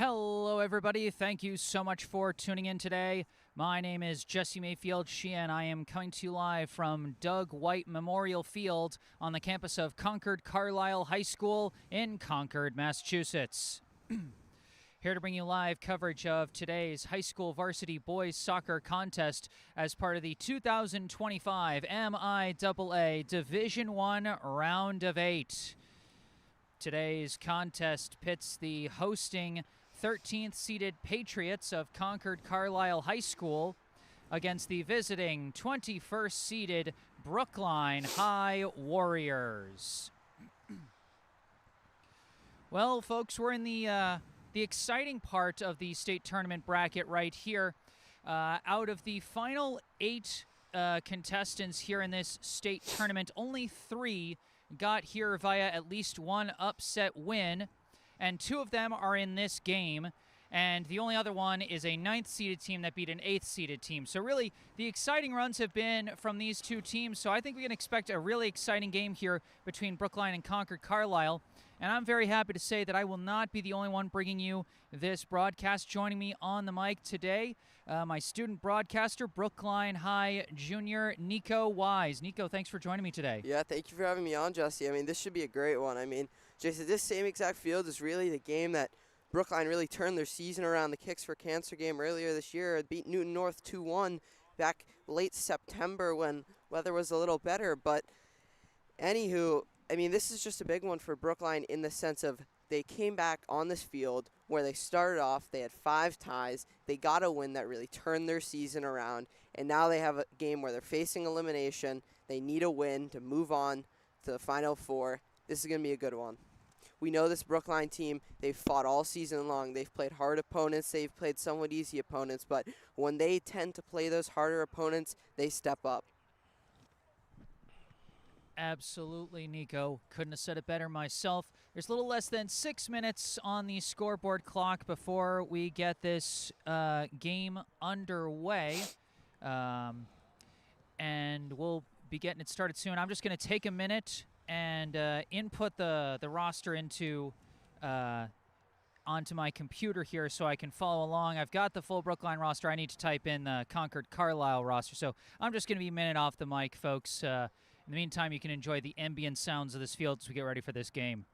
Hello, everybody. Thank you so much for tuning in today. My name is Jesse Mayfield-Sheehan. I am coming to you live from Doug White Memorial Field on the campus of Concord-Carlisle High School in Concord, Massachusetts. Here to bring you live coverage of today's high school varsity boys soccer contest as part of the 2025 MIAA Division I Round of 8. Today's contest pits the hosting 13th seeded Patriots of Concord-Carlisle High School against the visiting 21st seeded Brookline High Warriors. Well, folks, we're in the exciting part of the state tournament bracket right here. Out of the final 8 contestants here in this state tournament, only 3 got here via at least one upset win, and 2 of them are in this game, and the only other one is a 9th seeded team that beat an 8th seeded team. So really, the exciting runs have been from these 2 teams, so I think we can expect a really exciting game here between Brookline and Concord-Carlisle. And I'm very happy to say that I will not be the only one bringing you this broadcast. Joining me on the mic today, my student broadcaster, Brookline High Junior, Nico Wise. Nico, thanks for joining me today. Yeah, thank you for having me on, Jesse. I mean, this should be a great one. I mean, Jesse, this same exact field is really the game that Brookline really turned their season around. The Kicks for Cancer game earlier this year. It beat Newton North 2-1 back late September when weather was a little better. But anywho, I mean, this is just a big one for Brookline in the sense of they came back on this field where they started off. They had 5 ties. They got a win that really turned their season around. And now they have a game where they're facing elimination. They need a win to move on to the Final Four. This is going to be a good one. We know this Brookline team. They've fought all season long. They've played hard opponents. They've played somewhat easy opponents. But when they tend to play those harder opponents, they step up. Absolutely, Nico. Couldn't have said it better myself. There's a little less than 6 minutes on the scoreboard clock before we get this game underway. And we'll be getting it started soon. I'm just going to take a minute and input the roster into onto my computer here so I can follow along. I've got the full Brookline roster. I need to type in the Concord-Carlisle roster. So I'm just going to be a minute off the mic, folks. In the meantime, you can enjoy the ambient sounds of this field as we get ready for this game.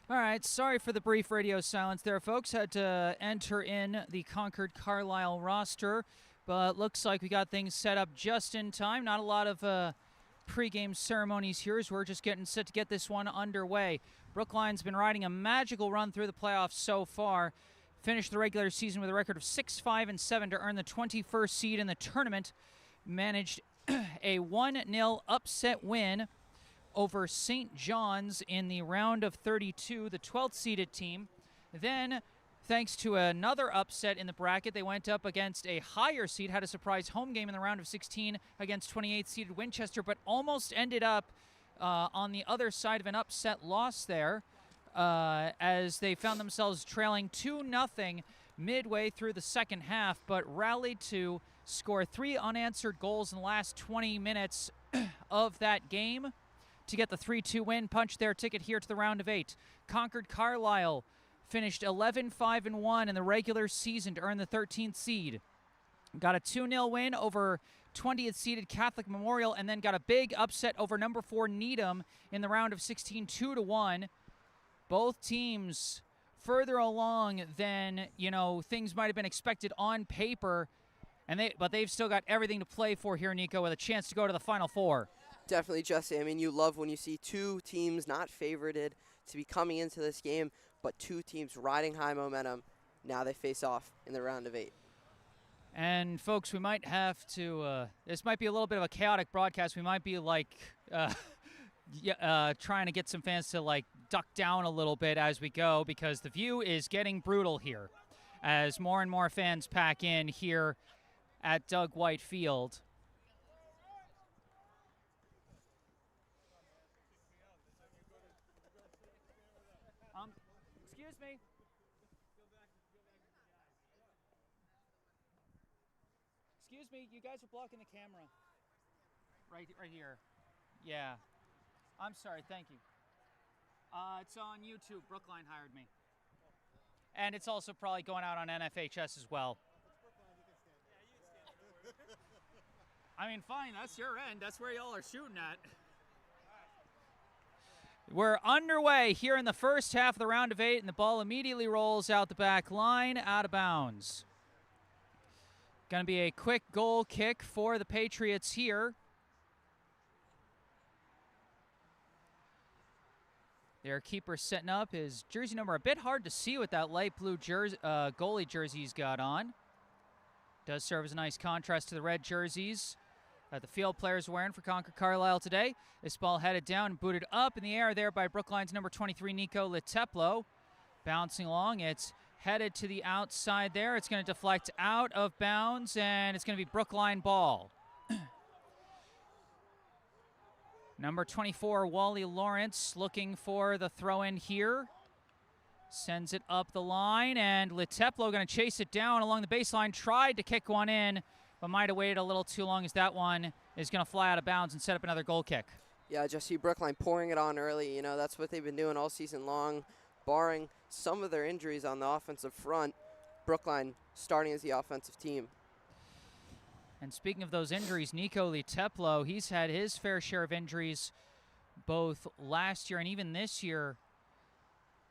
All right, sorry for the brief radio silence there, folks. Had to enter in the Concord-Carlisle roster, but looks like we got things set up just in time. Not a lot of pregame ceremonies here as we're just getting set to get this one underway. Brookline's been riding a magical run through the playoffs so far. Finished the regular season with a record of 6-5-7 to earn the 21st seed in the tournament. Managed a 1-0 upset win over St. John's in the round of 32, the 12th seeded team. Then, thanks to another upset in the bracket, they went up against a higher seed, had a surprise home game in the round of 16 against 28th seeded Winchester, but almost ended up on the other side of an upset loss there as they found themselves trailing 2-0 midway through the second half, but rallied to score 3 unanswered goals in the last 20 minutes of that game to get the 3-2 win, punch their ticket here to the round of 8. Concord-Carlisle finished 11-5-1 in the regular season to earn the 13th seed. Got a 2-0 win over 20th seeded Catholic Memorial, and then got a big upset over number 4 Needham in the round of 16, 2-1. Both teams further along than, things might have been expected on paper, but they've still got everything to play for here, Nico, with a chance to go to the Final Four. Definitely, Jesse. I mean, you love when you see two teams not favorited to be coming into this game, but two teams riding high momentum. Now they face off in the round of 8. And, folks, we might have to, this might be a little bit of a chaotic broadcast. We might be, trying to get some fans to, duck down a little bit as we go, because the view is getting brutal here as more and more fans pack in here at Doug White Field. Excuse me. Excuse me, you guys are blocking the camera. Right here. Yeah. I'm sorry, thank you. It's on YouTube. Brookline hired me. And it's also probably going out on NFHS as well. I mean, fine, that's your end. That's where y'all are shooting at. We're underway here in the first half of the round of 8, and the ball immediately rolls out the back line, out of bounds. Going to be a quick goal kick for the Patriots here. Their keeper setting up his jersey number. A bit hard to see with that light blue goalie jersey he's got on. Does serve as a nice contrast to the red jerseys that the field players are wearing for Concord-Carlisle today. This ball headed down and booted up in the air there by Brookline's number 23, Nico Leteplo. Bouncing along, it's headed to the outside there. It's going to deflect out of bounds, and it's going to be Brookline ball. Number 24, Wally Lawrence, looking for the throw-in here. Sends it up the line, and Leteplo going to chase it down along the baseline. Tried to kick one in, but might have waited a little too long as that one is going to fly out of bounds and set up another goal kick. Yeah, just see Brookline pouring it on early. That's what they've been doing all season long, barring some of their injuries on the offensive front. Brookline starting as the offensive team. And speaking of those injuries, Nico Leteplo, he's had his fair share of injuries both last year and even this year.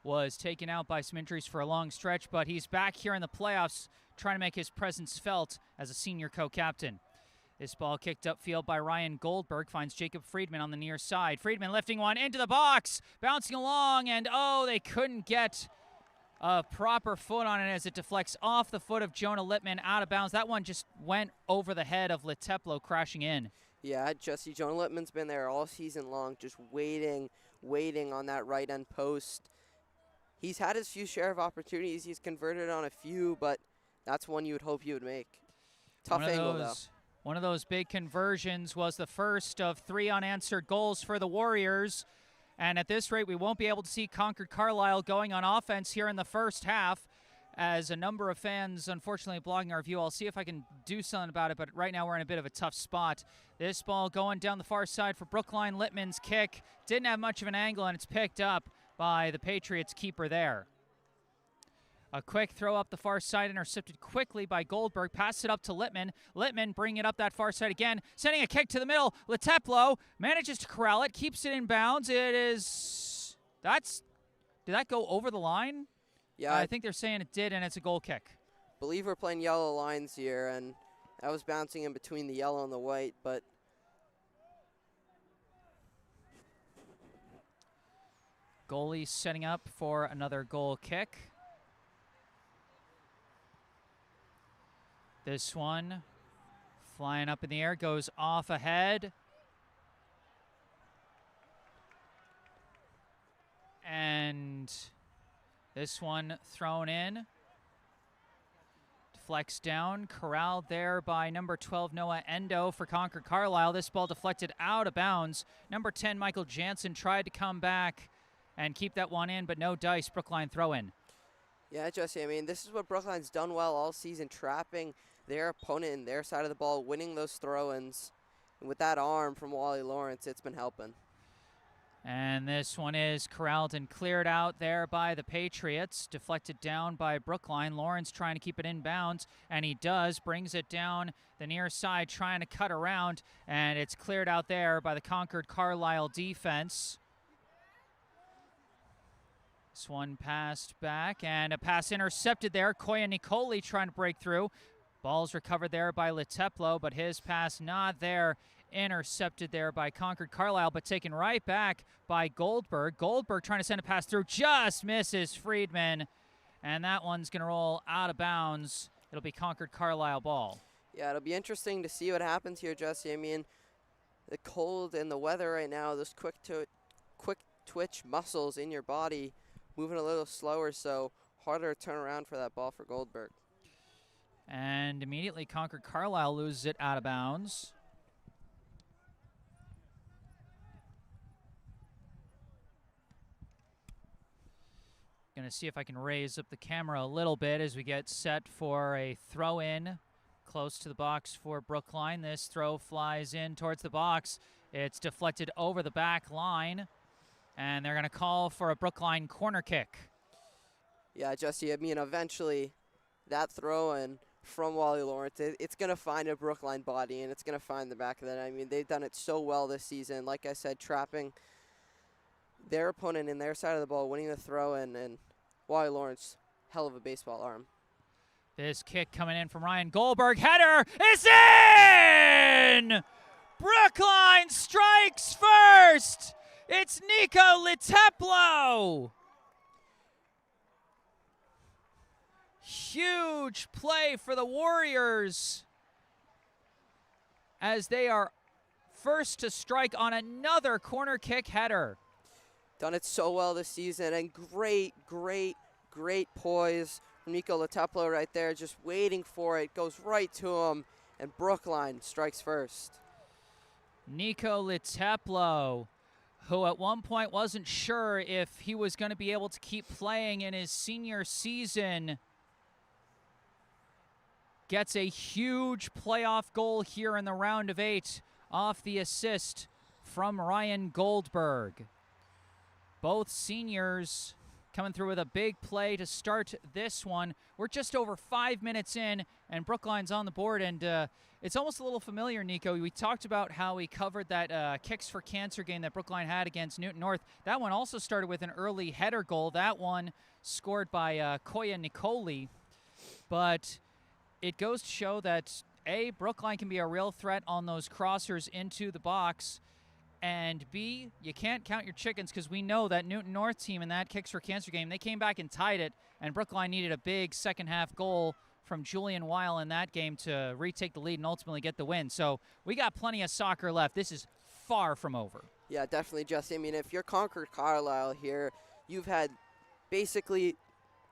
Was taken out by some injuries for a long stretch, but he's back here in the playoffs trying to make his presence felt as a senior co-captain. This ball kicked upfield by Ryan Goldberg, finds Jacob Friedman on the near side. Friedman lifting one into the box, bouncing along, and they couldn't get a proper foot on it as it deflects off the foot of Jonah Littman out of bounds. That one just went over the head of Leteplo, crashing in. Yeah, Jesse, Jonah Littman's been there all season long, just waiting on that right end post. He's had his few share of opportunities. He's converted on a few, but that's one you would hope you would make. Tough angle, though. One of those big conversions was the first of 3 unanswered goals for the Warriors. And at this rate, we won't be able to see Concord-Carlisle going on offense here in the first half, as a number of fans, unfortunately, blocking our view. I'll see if I can do something about it, but right now we're in a bit of a tough spot. This ball going down the far side for Brookline. Littman's kick didn't have much of an angle, and it's picked up by the Patriots keeper there. A quick throw up the far side, intercepted quickly by Goldberg. Pass it up to Littman. Littman bringing it up that far side again. Sending a kick to the middle. Leteplo manages to corral it, keeps it in bounds. That's Did that go over the line? Yeah, I think they're saying it did, and it's a goal kick. believe we're playing yellow lines here, and that was bouncing in between the yellow and the white, but Goalie setting up for another goal kick. This one flying up in the air, goes off ahead. And this one thrown in. Deflects down, corralled there by number 12, Noah Endo for Concord-Carlisle. This ball deflected out of bounds. Number 10, Michael Jansen tried to come back and keep that one in, but no dice. Brookline throw in. yeah, Jesse, I mean, this is what Brookline's done well all season, trapping their opponent in their side of the ball, winning those throw-ins. And with that arm from Wally Lawrence, it's been helping. And this one is corralled and cleared out there by the Patriots. Deflected down by Brookline. Lawrence trying to keep it in bounds, and he does. Brings it down the near side, trying to cut around, and it's cleared out there by the Concord-Carlisle defense. This one passed back, and a pass intercepted there. Koya Nicoli trying to break through. Ball's recovered there by Leteplo, but his pass not there. Intercepted there by Concord-Carlisle, but taken right back by Goldberg. Goldberg trying to send a pass through, just misses Friedman, and that one's going to roll out of bounds. It'll be Concord-Carlisle ball. Yeah, it'll be interesting to see what happens here, Jesse. I mean, the cold and the weather right now, those quick twitch muscles in your body moving a little slower, so harder to turn around for that ball for Goldberg. And immediately Concord-Carlisle loses it out of bounds. Going to see if I can raise up the camera a little bit as we get set for a throw-in close to the box for Brookline. This throw flies in towards the box. It's deflected over the back line, and they're going to call for a Brookline corner kick. Yeah, Jesse, I mean, eventually that throw-in from Wally Lawrence, it's going to find a Brookline body, and it's going to find the back of that. I mean, they've done it so well this season. Like I said, trapping their opponent in their side of the ball, winning the throw-in, and Wally Lawrence, hell of a baseball arm. This kick coming in from Ryan Goldberg. Header is in! Brookline strikes first! It's Nico Leteplo! Huge play for the Warriors as they are first to strike on another corner kick header. Done it so well this season, and great poise from Nico Leteplo right there, just waiting for it, goes right to him, and Brookline strikes first. Nico Leteplo, who at one point wasn't sure if he was going to be able to keep playing in his senior season, gets a huge playoff goal here in the round of 8 off the assist from Ryan Goldberg. Both seniors coming through with a big play to start this one. We're just over 5 minutes in, and Brookline's on the board, and it's almost a little familiar, Nico. We talked about how we covered that Kicks for Cancer game that Brookline had against Newton North. That one also started with an early header goal. That one scored by Koya Nicoli. But it goes to show that, A, Brookline can be a real threat on those crossers into the box, and B, you can't count your chickens, because we know that Newton North team in that Kicks for Cancer game, they came back and tied it, and Brookline needed a big second-half goal from Julian Weil in that game to retake the lead and ultimately get the win. So we got plenty of soccer left. This is far from over. Yeah, definitely, Jesse. I mean, if you're Concord-Carlisle here, you've had basically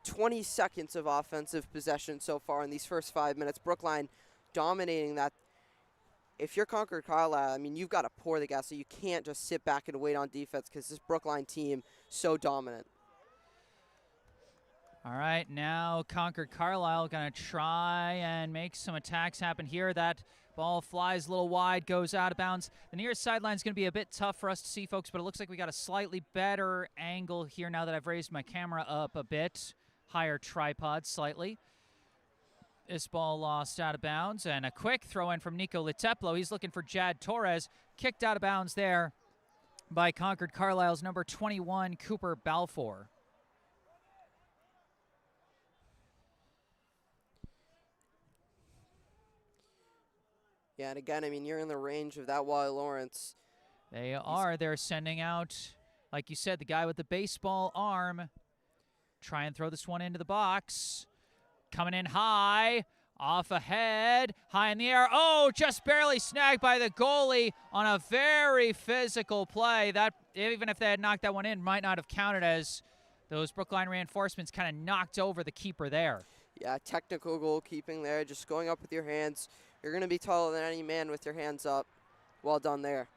20 seconds of offensive possession so far in these first 5 minutes. Brookline dominating that. If you're Concord-Carlisle, I mean, you've got to pour the gas, so you can't just sit back and wait on defense, because this Brookline team so dominant. All right, now Concord-Carlisle going to try and make some attacks happen here. That ball flies a little wide, goes out of bounds. The near sideline is going to be a bit tough for us to see, folks, but it looks like we got a slightly better angle here now that I've raised my camera up a bit. Higher tripod slightly. This ball lost out of bounds, and a quick throw in from Nico Leteplo. He's looking for Jad Torres. Kicked out of bounds there by Concord-Carlisle's number 21, Cooper Balfour. Yeah, and again, I mean, you're in the range of that Wally Lawrence. They are. They're sending out, like you said, the guy with the baseball arm. Try and throw this one into the box. Coming in high, off ahead, high in the air. Oh, just barely snagged by the goalie on a very physical play. That, even if they had knocked that one in, might not have counted, as those Brookline reinforcements kind of knocked over the keeper there. Yeah, technical goalkeeping there, just going up with your hands. You're going to be taller than any man with your hands up. Well done there.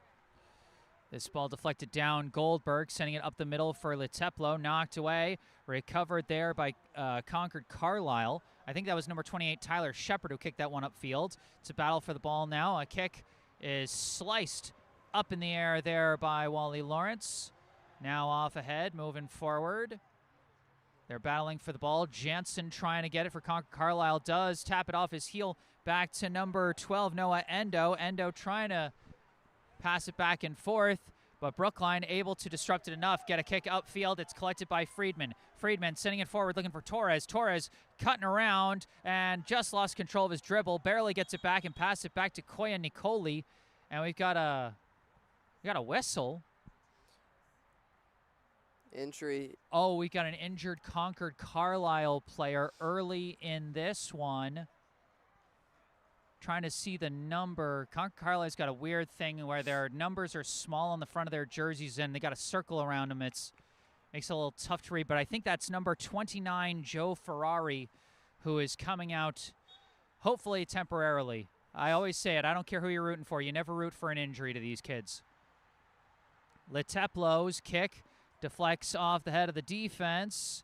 This ball deflected down. Goldberg sending it up the middle for Leteplo. Knocked away. Recovered there by Concord-Carlisle. I think that was number 28, Tyler Shepard, who kicked that one upfield. It's a battle for the ball now. A kick is sliced up in the air there by Wally Lawrence. Now off ahead, moving forward. They're battling for the ball. Jansen trying to get it for Concord-Carlisle. Does tap it off his heel back to number 12, Noah Endo. Endo trying to pass it back and forth, but Brookline able to disrupt it enough. Get a kick upfield. It's collected by Friedman. Friedman sending it forward, looking for Torres. Torres cutting around and just lost control of his dribble. Barely gets it back and pass it back to Koya Nicoli. And we got a whistle. Injury. Oh, we got an injured Concord-Carlisle player early in this one. Trying to see the number. Concord-Carlisle's got a weird thing where their numbers are small on the front of their jerseys and they got a circle around them. It makes it a little tough to read, but I think that's number 29, Joe Ferrari, who is coming out hopefully temporarily. I always say it, I don't care who you're rooting for. You never root for an injury to these kids. Leteplo's kick deflects off the head of the defense.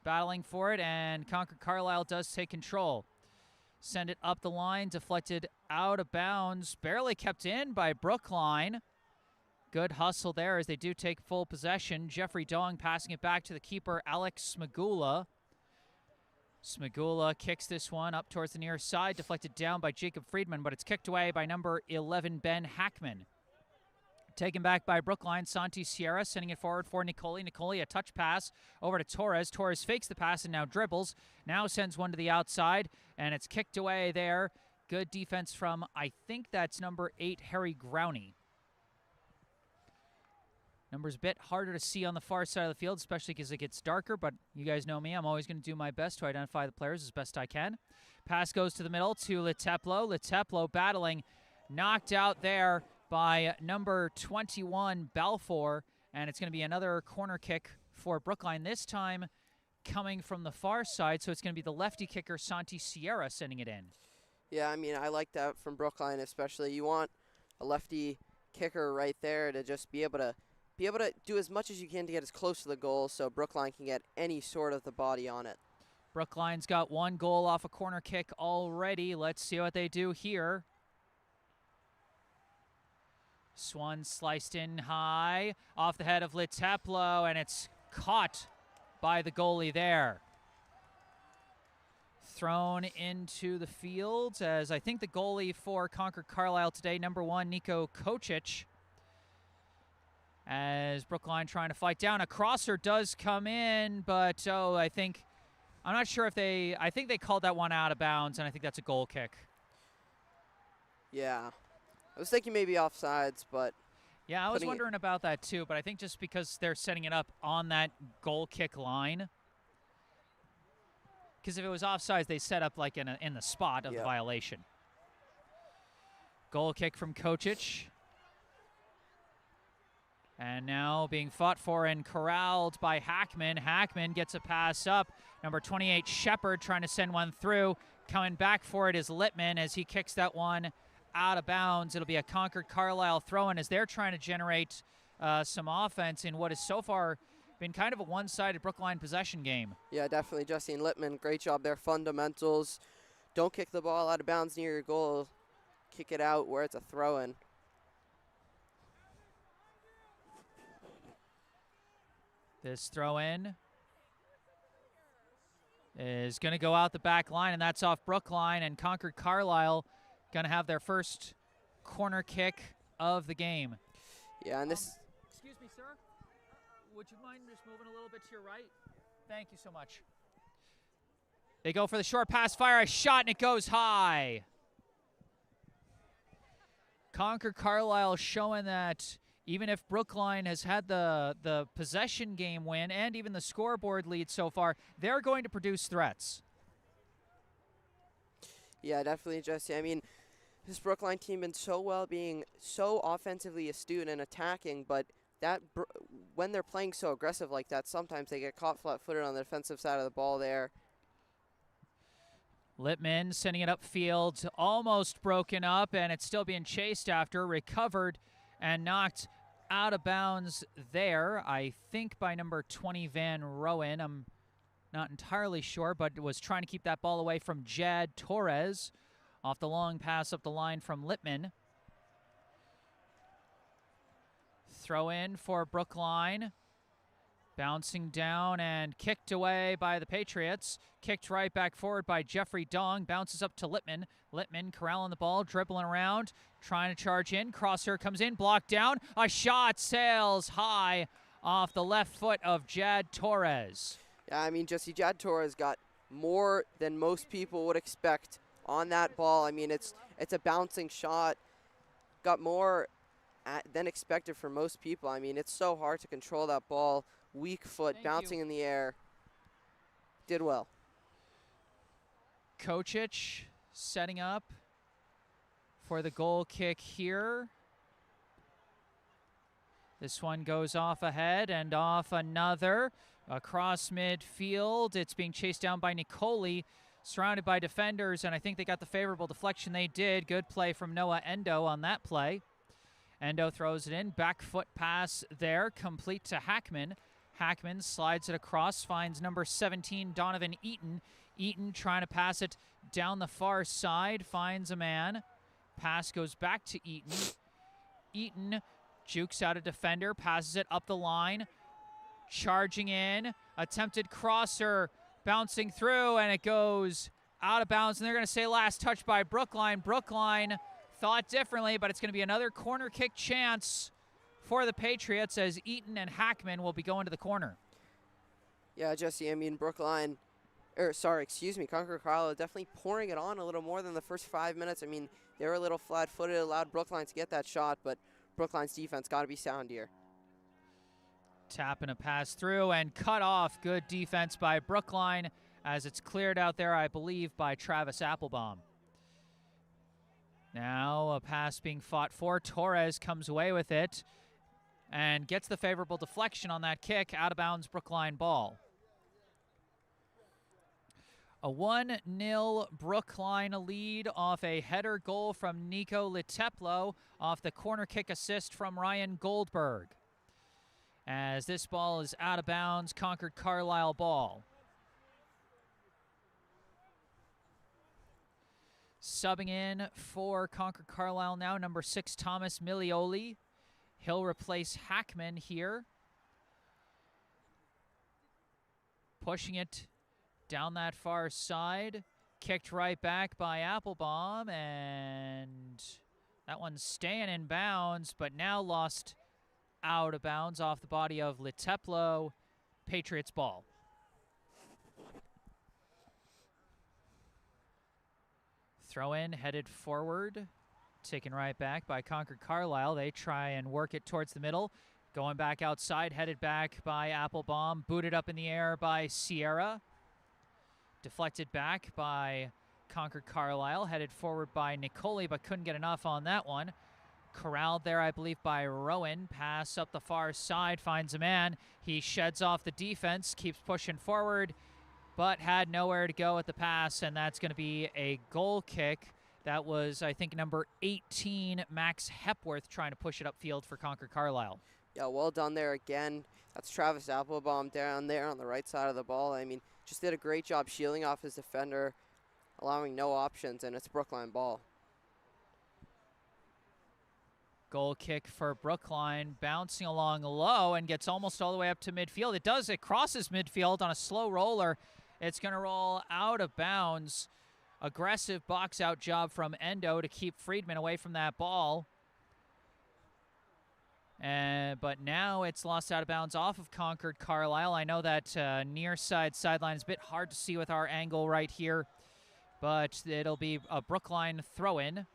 Battling for it, and Concord-Carlisle does take control. Send it up the line, deflected out of bounds, barely kept in by Brookline. Good hustle there as they do take full possession. Jeffrey Dong passing it back to the keeper, Alex Smagula. Smagula kicks this one up towards the near side, deflected down by Jacob Friedman, but it's kicked away by number 11, Ben Hackman. Taken back by Brookline, Santi Sierra sending it forward for Nicoli. Nicoli, a touch pass over to Torres. Torres fakes the pass and now dribbles. Now sends one to the outside, and it's kicked away there. Good defense from, I think that's number 8, Harry Growney. Number's a bit harder to see on the far side of the field, especially because it gets darker, but you guys know me. I'm always going to do my best to identify the players as best I can. Pass goes to the middle to Leteplo. Leteplo battling, knocked out there by number 21, Balfour, and it's going to be another corner kick for Brookline, this time coming from the far side, so it's going to be the lefty kicker, Santi Sierra, sending it in. Yeah, I mean, I like that from Brookline especially. You want a lefty kicker right there to just be able to do as much as you can to get as close to the goal so Brookline can get any sort of the body on it. Brookline's got one goal off a corner kick already. Let's see what they do here. Swan sliced in high, off the head of Leteplo, and it's caught by the goalie there. Thrown into the field as I think the goalie for Concord-Carlisle today, number 1, Niko Kocic. As Brookline trying to fight down. A crosser does come in, but I'm not sure if I think they called that one out of bounds, and I think that's a goal kick. Yeah. I was thinking maybe offsides, but... Yeah, I was wondering about that too, but I think just because they're setting it up on that goal kick line. Because if it was offsides, they set up like in the spot of the violation. Goal kick from Kocic. And now being fought for and corralled by Hackman. Hackman gets a pass up. Number 28, Shepard, trying to send one through. Coming back for it is Littman as he kicks that one out of bounds. It'll be a Concord-Carlisle throw-in as they're trying to generate some offense in what has so far been kind of a one-sided Brookline possession game. Yeah, definitely. Justine Littman, great job there. Fundamentals. Don't kick the ball out of bounds near your goal. Kick it out where it's a throw-in. This throw-in is going to go out the back line, and that's off Brookline, and Concord-Carlisle going to have their first corner kick of the game. Yeah, and this... Excuse me, sir. Would you mind just moving a little bit to your right? Thank you so much. They go for the short pass, fire a shot, and it goes high. Concord-Carlisle showing that even if Brookline has had the possession game win and even the scoreboard lead so far, they're going to produce threats. Yeah, definitely, Jesse. I mean, this Brookline team been so well being so offensively astute and attacking, but when they're playing so aggressive like that, sometimes they get caught flat-footed on the defensive side of the ball there. Littman sending it upfield, almost broken up, and it's still being chased after, recovered and knocked out of bounds there, I think by number 20, Van Rowan. I'm not entirely sure, but was trying to keep that ball away from Jad Torres. Off the long pass up the line from Littman. Throw in for Brookline. Bouncing down and kicked away by the Patriots. Kicked right back forward by Jeffrey Dong. Bounces up to Littman. Littman corralling the ball, dribbling around, trying to charge in. Crosser comes in, blocked down. A shot sails high off the left foot of Jad Torres. Yeah, I mean, Jesse, Jad Torres got more than most people would expect on that ball. I mean, it's a bouncing shot. Got more than expected for most people. I mean, it's so hard to control that ball. Weak foot, bouncing in the air. Did well. Kocic setting up for the goal kick here. This one goes off ahead and off another. Across midfield, it's being chased down by Nicoli, surrounded by defenders, and I think they got the favorable deflection. They did. Good play from Noah Endo on that play. Endo throws it in. Back foot pass there, complete to Hackman. Hackman slides it across, finds number 17, Donovan Eaton. Eaton trying to pass it down the far side, finds a man. Pass goes back to Eaton. Eaton jukes out a defender, passes it up the line. Charging in, attempted crosser, bouncing through, and it goes out of bounds. And they're going to say last touch by Brookline. Brookline thought differently, but it's going to be another corner kick chance for the Patriots as Eaton and Hackman will be going to the corner. Yeah, Jesse, I mean, Concord-Carlisle definitely pouring it on a little more than the first 5 minutes. I mean, they were a little flat-footed, allowed Brookline to get that shot, but Brookline's defense got to be sound here. Tapping a pass through and cut off. Good defense by Brookline as it's cleared out there, I believe, by Travis Applebaum. Now a pass being fought for. Torres comes away with it and gets the favorable deflection on that kick. Out of bounds, Brookline ball. A 1-0 Brookline lead off a header goal from Nico Liteplo off the corner kick assist from Ryan Goldberg. As this ball is out of bounds, Concord-Carlisle ball. Subbing in for Concord-Carlisle now, number 6, Thomas Milioli. He'll replace Hackman here. Pushing it down that far side. Kicked right back by Applebaum, and that one's staying in bounds, but now lost out of bounds off the body of Liteplo. Patriots ball. Throw in, headed forward. Taken right back by Concord-Carlisle. They try and work it towards the middle. Going back outside, headed back by Applebaum. Booted up in the air by Sierra. Deflected back by Concord-Carlisle. Headed forward by Nicoli, but couldn't get enough on that one. Corralled there, I believe, by Rowan. Pass up the far side, finds a man. He sheds off the defense, keeps pushing forward, but had nowhere to go at the pass, and that's going to be a goal kick. That was, I think, number 18, Max Hepworth, trying to push it upfield for Concord-Carlisle. Yeah, well done there again. That's Travis Applebaum down there on the right side of the ball. I mean, just did a great job shielding off his defender, allowing no options, and it's Brookline ball. Goal kick for Brookline, bouncing along low and gets almost all the way up to midfield. It does. It crosses midfield on a slow roller. It's going to roll out of bounds. Aggressive box-out job from Endo to keep Friedman away from that ball. But now it's lost out of bounds off of Concord-Carlisle. I know that near side sideline is a bit hard to see with our angle right here, but it'll be a Brookline throw-in.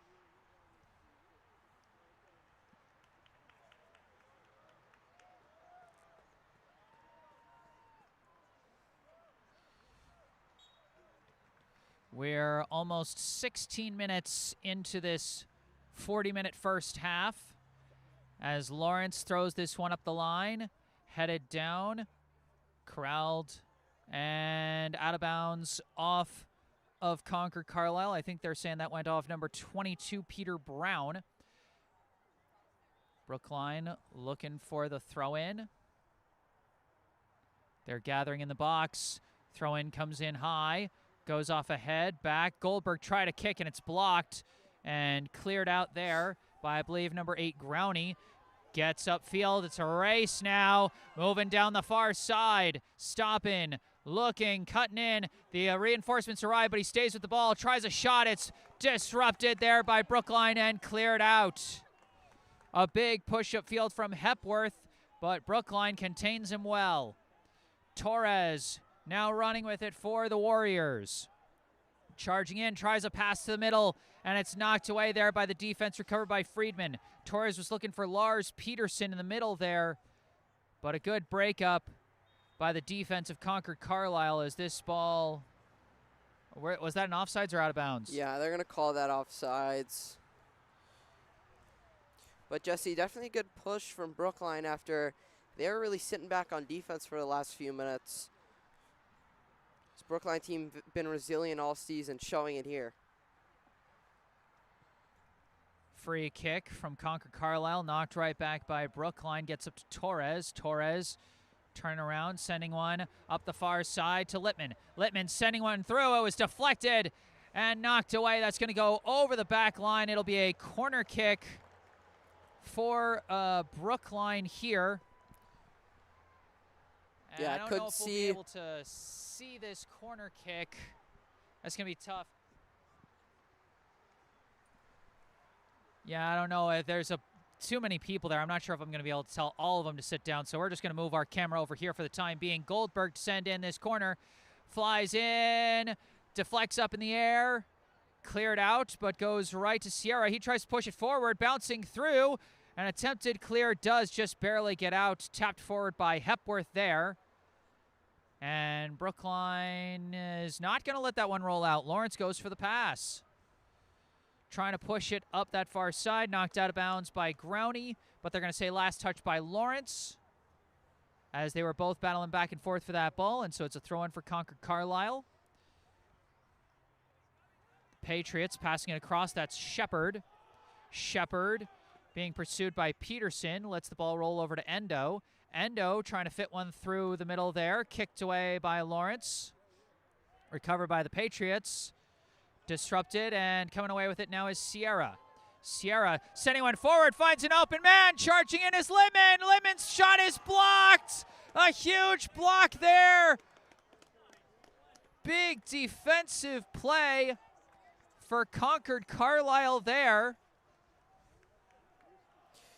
We're almost 16 minutes into this 40-minute first half as Lawrence throws this one up the line, headed down, corralled, and out of bounds off of Concord-Carlisle. I think they're saying that went off number 22, Peter Brown. Brookline looking for the throw-in. They're gathering in the box. Throw-in comes in high, goes off ahead, back. Goldberg tried to kick, and it's blocked and cleared out there by, I believe, number 8, Growney. Gets upfield. It's a race now. Moving down the far side. Stopping, looking, cutting in. The reinforcements arrive, but he stays with the ball. Tries a shot. It's disrupted there by Brookline and cleared out. A big push upfield from Hepworth, but Brookline contains him well. Torres now running with it for the Warriors. Charging in, tries a pass to the middle, and it's knocked away there by the defense, recovered by Friedman. Torres was looking for Lars Peterson in the middle there, but a good breakup by the defense of Concord-Carlisle as this ball, was that an offsides or out of bounds? Yeah, they're going to call that offsides. But Jesse, definitely a good push from Brookline after they were really sitting back on defense for the last few minutes. This Brookline team been resilient all season, showing it here. Free kick from Concord-Carlisle, knocked right back by Brookline, gets up to Torres. Torres turn around, sending one up the far side to Littman. Littman sending one through. It was deflected and knocked away. That's going to go over the back line. It'll be a corner kick for Brookline here. And yeah, I don't know if we'll be able to see this corner kick. That's going to be tough. Yeah, I don't know if there's too many people there. I'm not sure if I'm going to be able to tell all of them to sit down, so we're just going to move our camera over here for the time being. Goldberg to send in this corner. Flies in, deflects up in the air, cleared out, but goes right to Sierra. He tries to push it forward, bouncing through. An attempted clear does just barely get out, tapped forward by Hepworth there. And Brookline is not going to let that one roll out. Lawrence goes for the pass. Trying to push it up that far side, knocked out of bounds by Growney, but they're going to say last touch by Lawrence as they were both battling back and forth for that ball, and so it's a throw-in for Concord-Carlisle. Patriots passing it across, that's Shepard. Shepard being pursued by Peterson, lets the ball roll over to Endo. Endo trying to fit one through the middle there, kicked away by Lawrence. Recovered by the Patriots. Disrupted, and coming away with it now is Sierra. Sierra sending one forward, finds an open man, charging in is Littman. Littman's shot is blocked. A huge block there. Big defensive play for Concord-Carlisle there.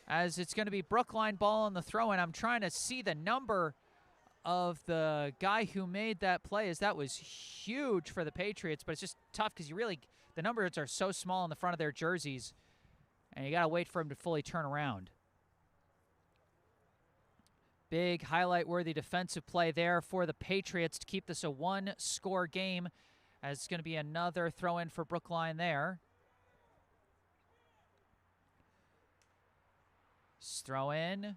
As it's going to be Brookline ball on the throw-in. I'm trying to see the number of the guy who made that play, as that was huge for the Patriots, but it's just tough because the numbers are so small in the front of their jerseys, and you got to wait for him to fully turn around. Big highlight-worthy defensive play there for the Patriots to keep this a one-score game, as it's going to be another throw-in for Brookline there. Throw-in.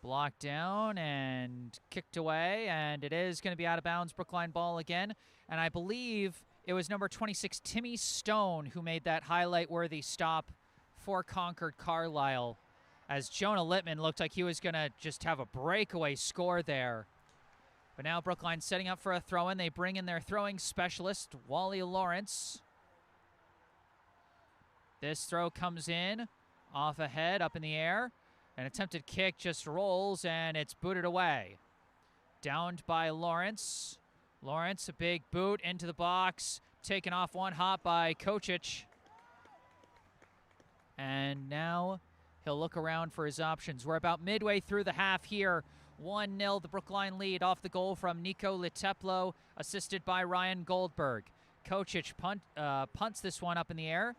Blocked down and kicked away, and it is going to be out of bounds. Brookline ball again, and I believe it was number 26, Timmy Stone, who made that highlight-worthy stop for Concord-Carlisle, as Jonah Littman looked like he was going to just have a breakaway score there. But now Brookline setting up for a throw-in. They bring in their throwing specialist, Wally Lawrence. This throw comes in, off ahead, up in the air. An attempted kick just rolls, and it's booted away. Downed by Lawrence. Lawrence, a big boot into the box. Taken off one hop by Kocic. And now he'll look around for his options. We're about midway through the half here. 1-0, the Brookline lead off the goal from Nico Leteplo, assisted by Ryan Goldberg. Kocic punts this one up in the air.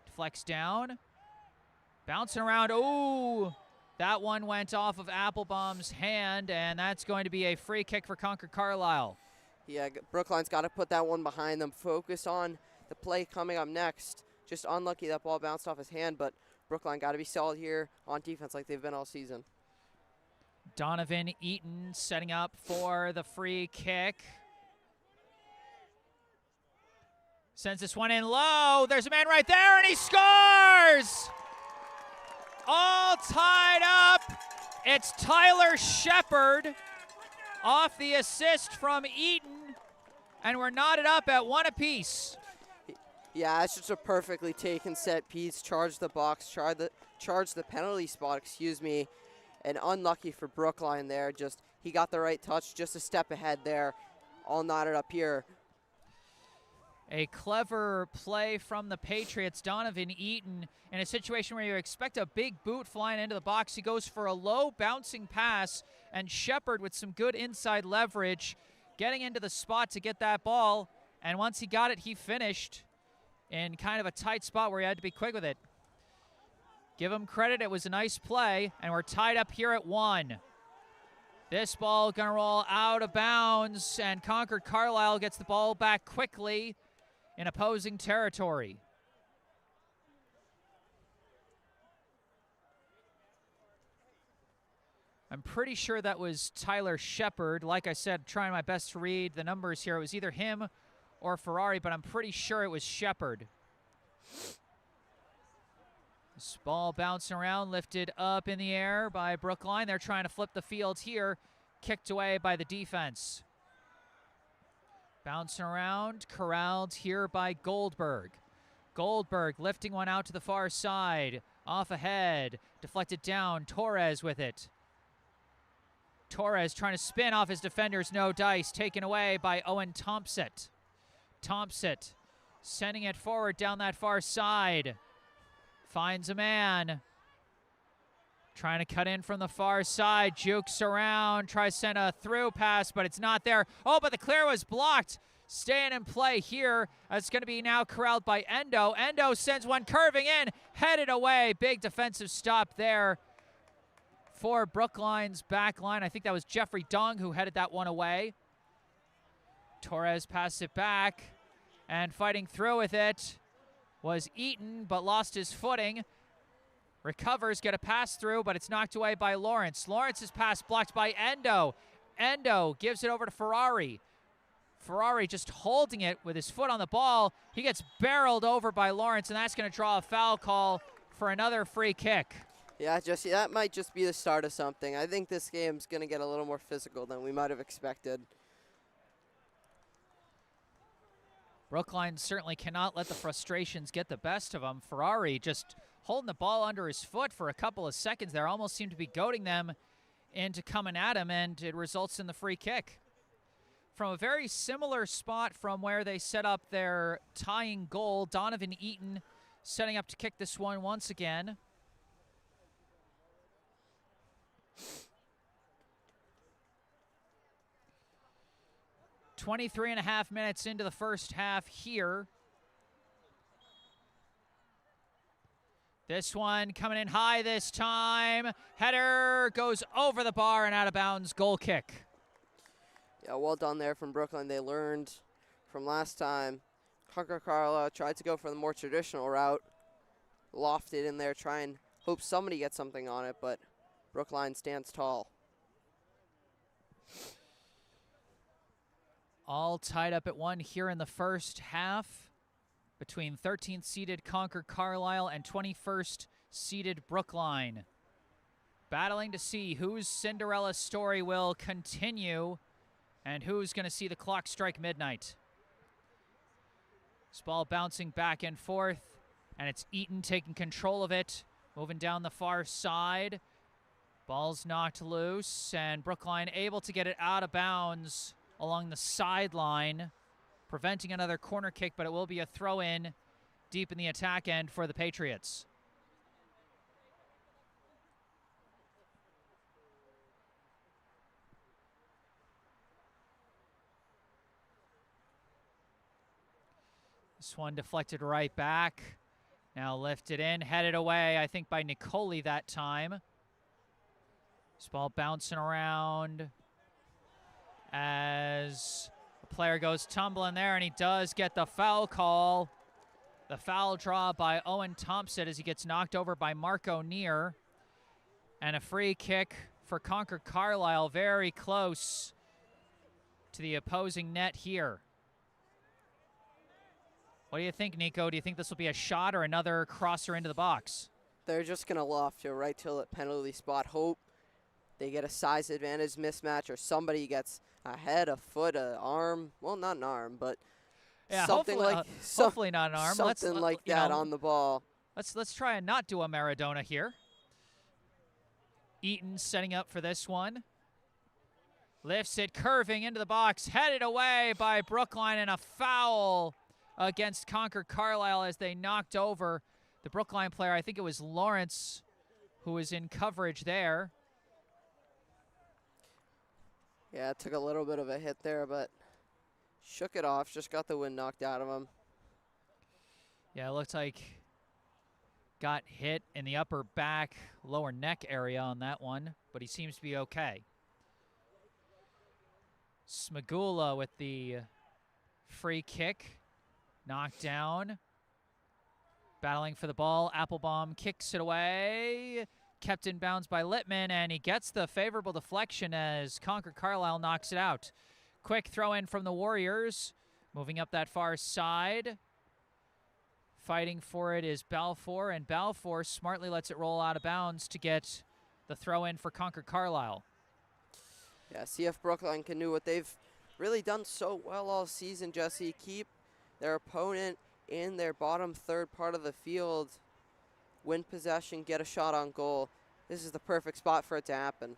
Deflects down. Bouncing around. Ooh! That one went off of Applebaum's hand, and that's going to be a free kick for Concord-Carlisle. Yeah, Brookline's got to put that one behind them. Focus on the play coming up next. Just unlucky that ball bounced off his hand, but Brookline got to be solid here on defense like they've been all season. Donovan Eaton setting up for the free kick. Sends this one in low. There's a man right there, and he scores! All tied up. It's Tyler Shepard off the assist from Eaton, and we're knotted up at 1 apiece. Yeah, it's just a perfectly taken set piece. Charge the box, charge the penalty spot, excuse me. And unlucky for Brookline there. Just he got the right touch, just a step ahead there. All knotted up here. A clever play from the Patriots. Donovan Eaton in a situation where you expect a big boot flying into the box. He goes for a low bouncing pass, and Shepard with some good inside leverage getting into the spot to get that ball. And once he got it, he finished in kind of a tight spot where he had to be quick with it. Give him credit, it was a nice play, and we're tied up here at 1. This ball gonna roll out of bounds, and Concord-Carlisle gets the ball back quickly in opposing territory. I'm pretty sure that was Tyler Shepard. Like I said, trying my best to read the numbers here. It was either him or Ferrari, but I'm pretty sure it was Shepard. This ball bouncing around, lifted up in the air by Brookline. They're trying to flip the field here. Kicked away by the defense. Bouncing around, corralled here by Goldberg. Goldberg lifting one out to the far side. Off ahead, deflected down. Torres with it. Torres trying to spin off his defenders, no dice. Taken away by Owen Thompson. Thompson sending it forward down that far side. Finds a man. Trying to cut in from the far side. Jukes around. Tries to send a through pass, but it's not there. Oh, but the clear was blocked. Staying in play here. It's going to be now corralled by Endo. Endo sends one curving in. Headed away. Big defensive stop there for Brookline's back line. I think that was Jeffrey Dong who headed that one away. Torres passed it back. And fighting through with it was Eaton, but lost his footing. Recovers, get a pass through, but it's knocked away by Lawrence. Lawrence's pass blocked by Endo. Endo gives it over to Ferrari. Ferrari just holding it with his foot on the ball. He gets barreled over by Lawrence, and that's going to draw a foul call for another free kick. Yeah, Jesse, that might just be the start of something. I think this game's going to get a little more physical than we might have expected. Brookline certainly cannot let the frustrations get the best of them. Ferrari just holding the ball under his foot for a couple of seconds there. Almost seemed to be goading them into coming at him, and it results in the free kick. From a very similar spot from where they set up their tying goal, Donovan Eaton setting up to kick this one once again. .23.5 minutes into the first half here. This one coming in high this time. Header goes over the bar and out of bounds. Goal kick. Yeah, well done there from Brookline. They learned from last time. Concord-Carlisle tried to go for the more traditional route. Lofted in there, try and hope somebody gets something on it, but Brookline stands tall. All tied up at 1 here in the first half between 13th seeded Concord-Carlisle and 21st seeded Brookline. Battling to see whose Cinderella story will continue and who's going to see the clock strike midnight. This ball bouncing back and forth, and it's Eaton taking control of it, moving down the far side. Ball's knocked loose, and Brookline able to get it out of bounds along the sideline, preventing another corner kick, but it will be a throw-in deep in the attack end for the Patriots. This one deflected right back. Now lifted in, headed away, I think by Nicoli that time. This ball bouncing around as a player goes tumbling there, and he does get the foul call. The foul draw by Owen Thompson as he gets knocked over by Mark O'Neill. And a free kick for Concord-Carlisle, very close to the opposing net here. What do you think, Nico? Do you think this will be a shot or another crosser into the box? They're just going to loft to a right till penalty spot. Hope they get a size advantage mismatch, or somebody gets a head, a foot, an arm. Well, not an arm, but yeah, something hopefully not an arm. Something like that on the ball. Let's try and not do a Maradona here. Eaton setting up for this one. Lifts it, curving into the box, headed away by Brookline, and a foul against Concord-Carlisle as they knocked over the Brookline player. I think it was Lawrence who was in coverage there. Yeah, it took a little bit of a hit there, but shook it off, just got the wind knocked out of him. Yeah, it looked like got hit in the upper back, lower neck area on that one, but he seems to be okay. Smagula with the free kick, knocked down. Battling for the ball, Applebaum kicks it away. Kept in bounds by Littman, and he gets the favorable deflection as Concord-Carlisle knocks it out. Quick throw in from the Warriors, moving up that far side. Fighting for it is Balfour, and Balfour smartly lets it roll out of bounds to get the throw in for Concord-Carlisle. Yeah, CF Brookline can do what they've really done so well all season, Jesse. Keep their opponent in their bottom third part of the field, win possession, get a shot on goal. This is the perfect spot for it to happen.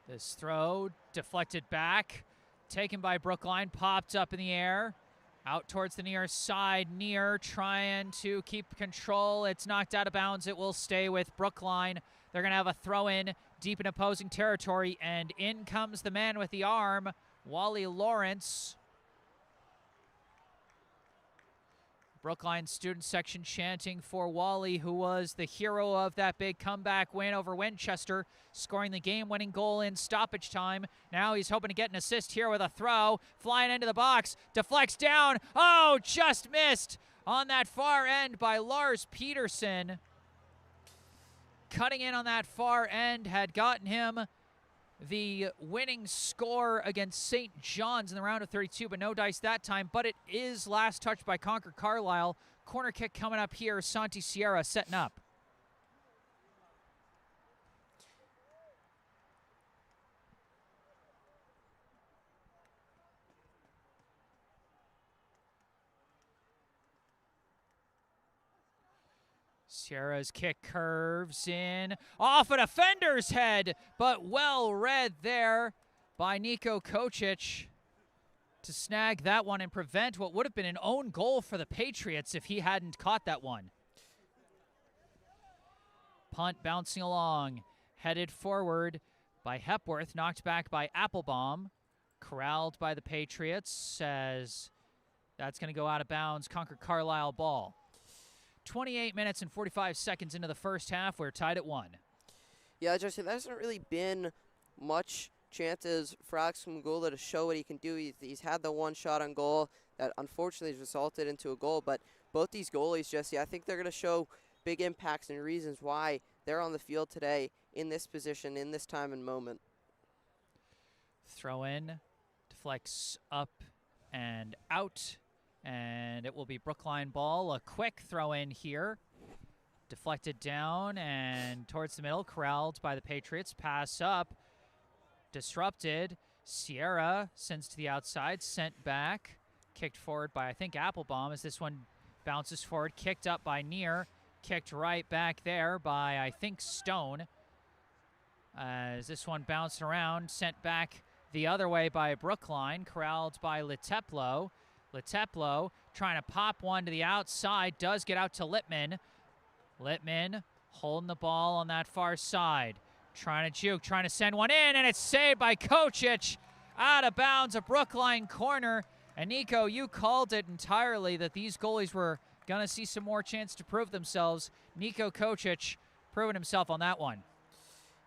This throw deflected back, taken by Brookline, popped up in the air, out towards the near side. Near trying to keep control. It's knocked out of bounds. It will stay with Brookline. They're going to have a throw in deep in opposing territory, and in comes the man with the arm, Wally Lawrence. Brookline student section chanting for Wally, who was the hero of that big comeback win over Winchester, scoring the game-winning goal in stoppage time. Now he's hoping to get an assist here with a throw. Flying into the box, deflects down. Oh, just missed on that far end by Lars Peterson. Cutting in on that far end had gotten him the winning score against St. John's in the round of 32, but no dice that time. But it is last touched by Concord-Carlisle. Corner kick coming up here. Santi Sierra setting up. Sierra's kick curves in, off a defender's head, but well read there by Nico Kocic to snag that one and prevent what would have been an own goal for the Patriots if he hadn't caught that one. Punt bouncing along, headed forward by Hepworth, knocked back by Applebaum, corralled by the Patriots as that's going to go out of bounds. Concord-Carlisle ball. 28 minutes and 45 seconds into the first half. We're tied at 1. Yeah, Jesse, there hasn't really been much chances for Alex Mugula to show what he can do. He's had the one shot on goal that unfortunately has resulted into a goal. But both these goalies, Jesse, I think they're going to show big impacts and reasons why they're on the field today in this position, in this time and moment. Throw in, deflects up and out. And it will be Brookline ball. A quick throw in here. Deflected down and towards the middle. Corralled by the Patriots. Pass up. Disrupted. Sierra sends to the outside. Sent back. Kicked forward by, I think, Applebaum as this one bounces forward. Kicked up by Near. Kicked right back there by, I think, Stone. As this one bounced around. Sent back the other way by Brookline. Corralled by Leteplo. Leteplo trying to pop one to the outside, does get out to Littman. Littman holding the ball on that far side. Trying to juke, trying to send one in, and it's saved by Kocic. Out of bounds, a Brookline corner. And Nico, you called it entirely that these goalies were going to see some more chance to prove themselves. Nico Kocic proving himself on that one.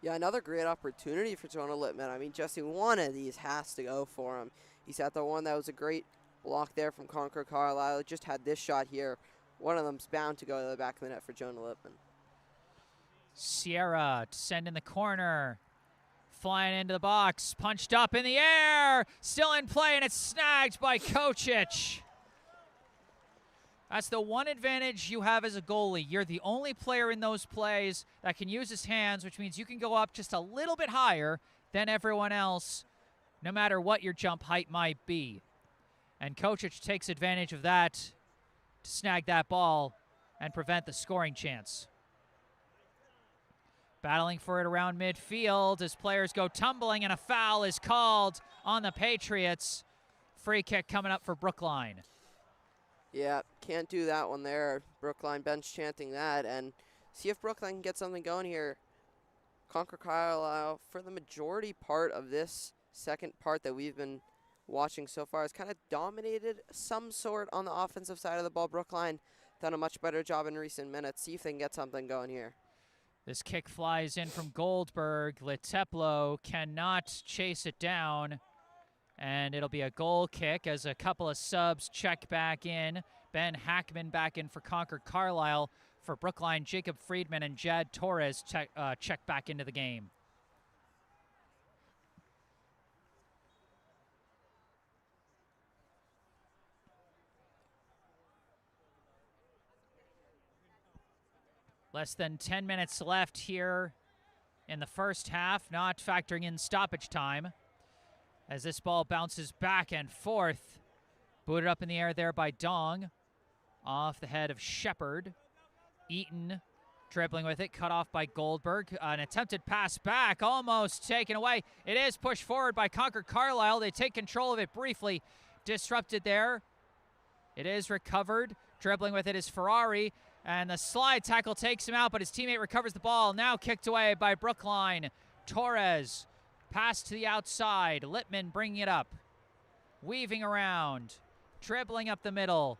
Yeah, another great opportunity for Jonah Littman. I mean, Jesse, one of these has to go for him. He's at the one that was a great block there from Concord-Carlisle. Just had this shot here. One of them's bound to go to the back of the net for Jonah Littman. Sierra to send in the corner. Flying into the box. Punched up in the air. Still in play, and it's snagged by Kocic. That's the one advantage you have as a goalie. You're the only player in those plays that can use his hands, which means you can go up just a little bit higher than everyone else, no matter what your jump height might be. And Kocic takes advantage of that to snag that ball and prevent the scoring chance. Battling for it around midfield as players go tumbling, and a foul is called on the Patriots. Free kick coming up for Brookline. Yeah, can't do that one there. Brookline bench chanting that. And see if Brookline can get something going here. Concord-Carlisle, for the majority part of this second part that we've been watching so far, has kind of dominated some sort on the offensive side of the ball. Brookline done a much better job in recent minutes. See if they can get something going here. This kick flies in from Goldberg. Leteplo cannot chase it down. And it'll be a goal kick as a couple of subs check back in. Ben Hackman back in for Concord-Carlisle. For Brookline, Jacob Friedman and Jad Torres check back into the game. Less than 10 minutes left here in the first half, not factoring in stoppage time. As this ball bounces back and forth. Booted up in the air there by Dong. Off the head of Shepard. Eaton dribbling with it, cut off by Goldberg. An attempted pass back, almost taken away. It is pushed forward by Concord-Carlisle. They take control of it briefly. Disrupted there. It is recovered. Dribbling with it is Ferrari. And the slide tackle takes him out, but his teammate recovers the ball. Now kicked away by Brookline. Torres. Pass to the outside. Littman bringing it up. Weaving around. Dribbling up the middle.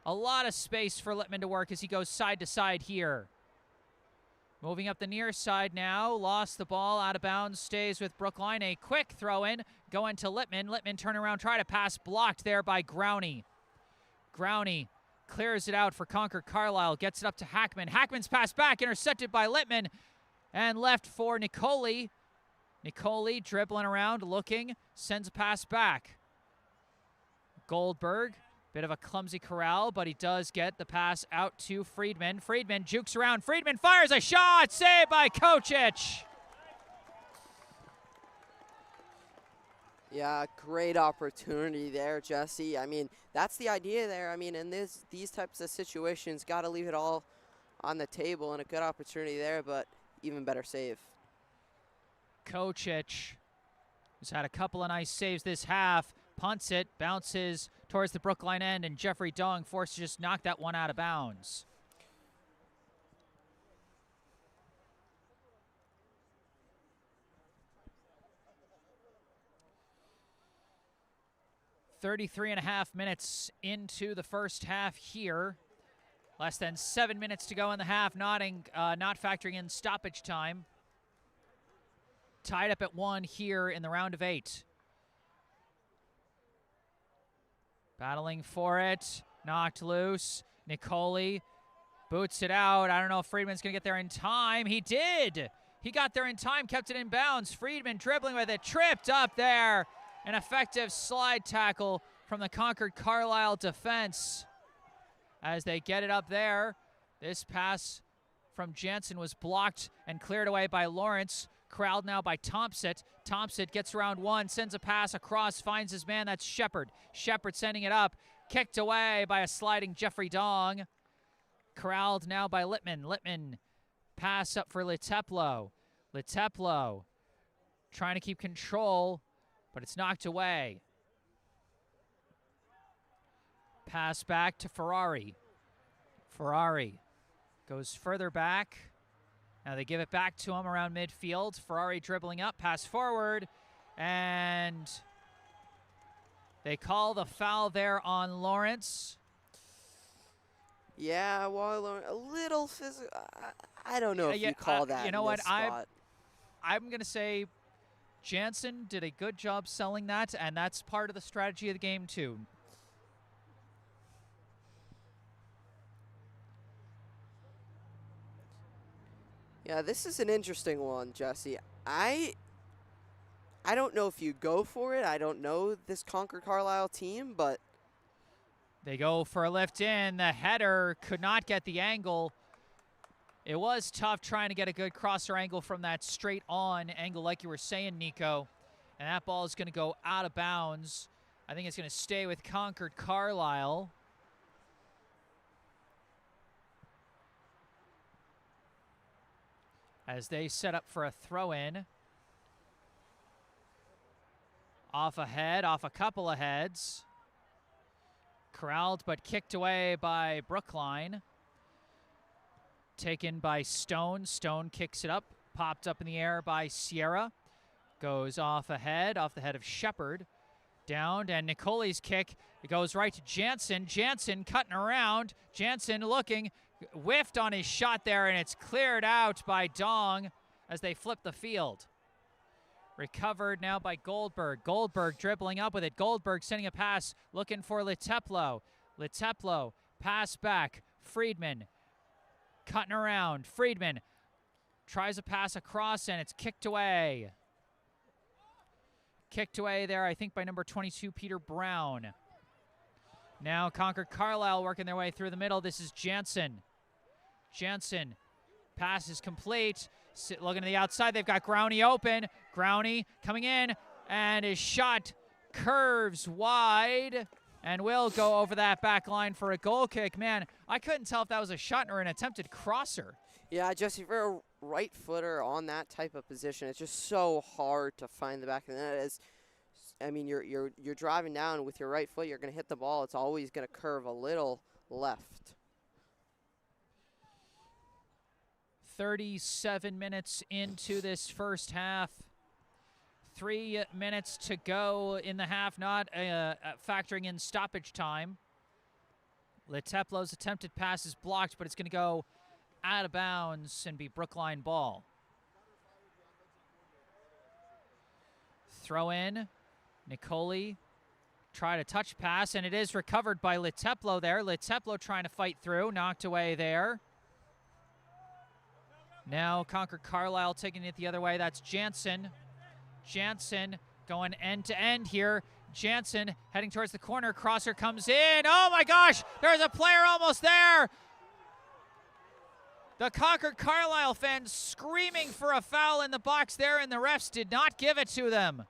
A lot of space for Littman to work as he goes side to side here. Moving up the near side now. Lost the ball. Out of bounds. Stays with Brookline. A quick throw in. Going to Littman. Littman turn around. Try to pass. Blocked there by Growney. Growney clears it out for Concord-Carlisle. Gets it up to Hackman. Hackman's pass back. Intercepted by Littman. And left for Nicoli. Nicoli dribbling around, looking, sends a pass back. Goldberg, bit of a clumsy corral, but he does get the pass out to Friedman. Friedman jukes around. Friedman fires a shot, saved by Kocic. Yeah, great opportunity there, Jesse. I mean, that's the idea there. I mean, in these types of situations, got to leave it all on the table, and a good opportunity there, but even better save. Kocic, who's had a couple of nice saves this half, punts it, bounces towards the Brookline end, and Jeffrey Dong forced to just knock that one out of bounds. .33.5 minutes into the first half here. Less than 7 minutes to go in the half, not factoring in stoppage time. Tied up at 1 here in the round of 8. Battling for it. Knocked loose. Nicoli boots it out. I don't know if Friedman's going to get there in time. He did. He got there in time, kept it in bounds. Friedman dribbling with it. Tripped up there. An effective slide tackle from the Concord-Carlisle defense. As they get it up there, this pass from Jansen was blocked and cleared away by Lawrence. Corralled now by Thompson. Thompson gets around one, sends a pass across, finds his man. That's Shepard. Shepard sending it up. Kicked away by a sliding Jeffrey Dong. Corralled now by Littman. Littman pass up for Leteplo. Leteplo trying to keep control, but it's knocked away. Pass back to Ferrari. Ferrari goes further back. Now they give it back to him around midfield. Ferrari dribbling up, pass forward, and they call the foul there on Lawrence. Yeah, well, a little physical. I don't know if you call that. You know in what? this spot. I'm going to say Jansen did a good job selling that, and that's part of the strategy of the game too. Yeah, this is an interesting one, Jesse. I don't know if you go for it. I don't know this Concord-Carlisle team, but They go for a lift in. The header could not get the angle. It was tough trying to get a good crosser angle from that straight on angle like you were saying, Nico. And that ball is going to go out of bounds. I think it's going to stay with Concord-Carlisle. As they set up for a throw-in. Off a head, off a couple of heads. Corralled but kicked away by Brookline. Taken by Stone. Stone kicks it up. Popped up in the air by Sierra. Goes off ahead, off the head of Shepard. Downed, and Nicoli's kick. It goes right to Jansen. Jansen cutting around. Jansen looking. Whiffed on his shot there, and it's cleared out by Dong as they flip the field. Recovered now by Goldberg. Goldberg dribbling up with it. Goldberg sending a pass, looking for Leteplo. Leteplo, pass back. Friedman cutting around. Friedman tries a pass across, and it's kicked away. Kicked away there, I think, by number 22, Peter Brown. Now Concord-Carlisle working their way through the middle. This is Jansen. Jansen, pass is complete. Looking to the outside, they've got Growney open. Growney coming in, and his shot curves wide and will go over that back line for a goal kick. Man, I couldn't tell if that was a shot or an attempted crosser. yeah, Jesse, for a right footer on that type of position, it's just so hard to find the back of the net. I mean, you're driving down with your right foot, you're going to hit the ball. It's always going to curve a little left. 37 minutes into this first half. 3 minutes to go in the half, not factoring in stoppage time. Leteplo's attempted pass is blocked, but it's going to go out of bounds and be Brookline ball. Throw in. Nicoli try to touch pass, and it is recovered by Leteplo there. Leteplo trying to fight through, knocked away there. Now Concord-Carlisle taking it the other way. That's Jansen. Jansen going end to end here. Jansen heading towards the corner. Crosser comes in. Oh my gosh, there's a player almost there. The Concord-Carlisle fans screaming for a foul in the box there, and the refs did not give it to them.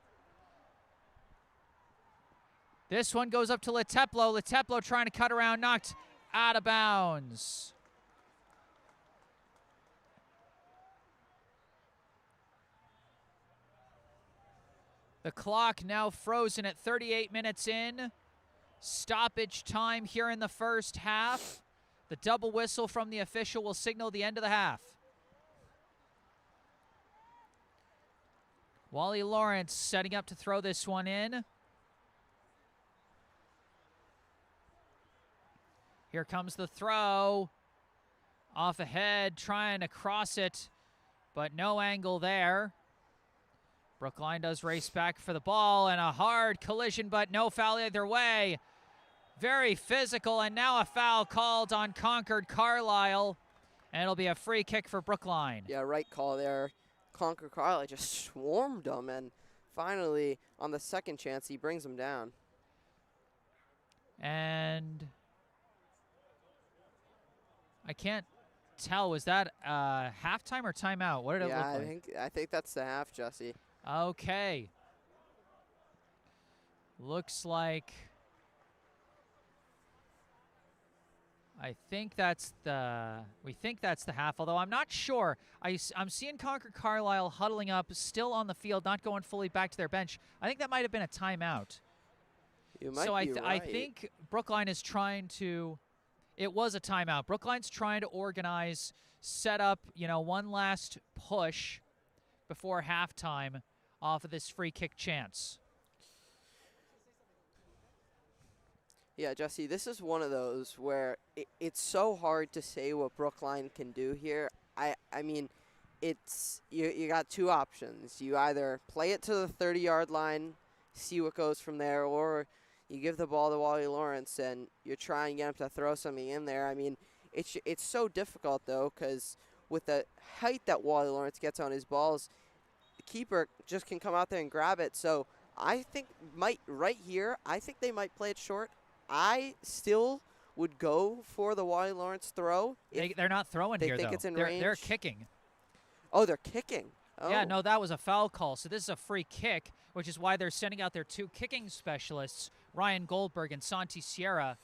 This one goes up to Leteplo. Leteplo trying to cut around, knocked out of bounds. The clock now frozen at 38 minutes in. Stoppage time here in the first half. The double whistle from the official will signal the end of the half. Wally Lawrence setting up to throw this one in. Here comes the throw. Off ahead, trying to cross it, but no angle there. Brookline does race back for the ball, and a hard collision, but no foul either way. Very physical, and now a foul called on Concord-Carlisle, and it'll be a free kick for Brookline. Yeah, right call there. Concord-Carlisle just swarmed them, and finally, on the second chance, he brings them down. And I can't tell, was that halftime or timeout? What did it look like? I think that's the half, Jesse. Okay. Looks like we think that's the half, although I'm not sure. I'm seeing Concord-Carlisle huddling up, still on the field, not going fully back to their bench. I think that might have been a timeout. You might be right. I think Brookline is trying to, it was a timeout. Brookline's trying to organize, set up, one last push before halftime off of this free kick chance. Yeah, Jesse, this is one of those where it's so hard to say what Brookline can do here. I mean, it's you got two options. You either play it to the 30-yard line, see what goes from there, or you give the ball to Wally Lawrence and you're trying to get him to throw something in there. I mean, it's so difficult, though, because with the height that Wally Lawrence gets on his balls, the keeper just can come out there and grab it. So I think right here, I think they might play it short. I still would go for the Wally Lawrence throw. They're not throwing they here, think though. It's in range. They're kicking. Oh, they're kicking. Oh. Yeah, no, that was a foul call. So this is a free kick, which is why they're sending out their two kicking specialists, Ryan Goldberg and Santi Sierra.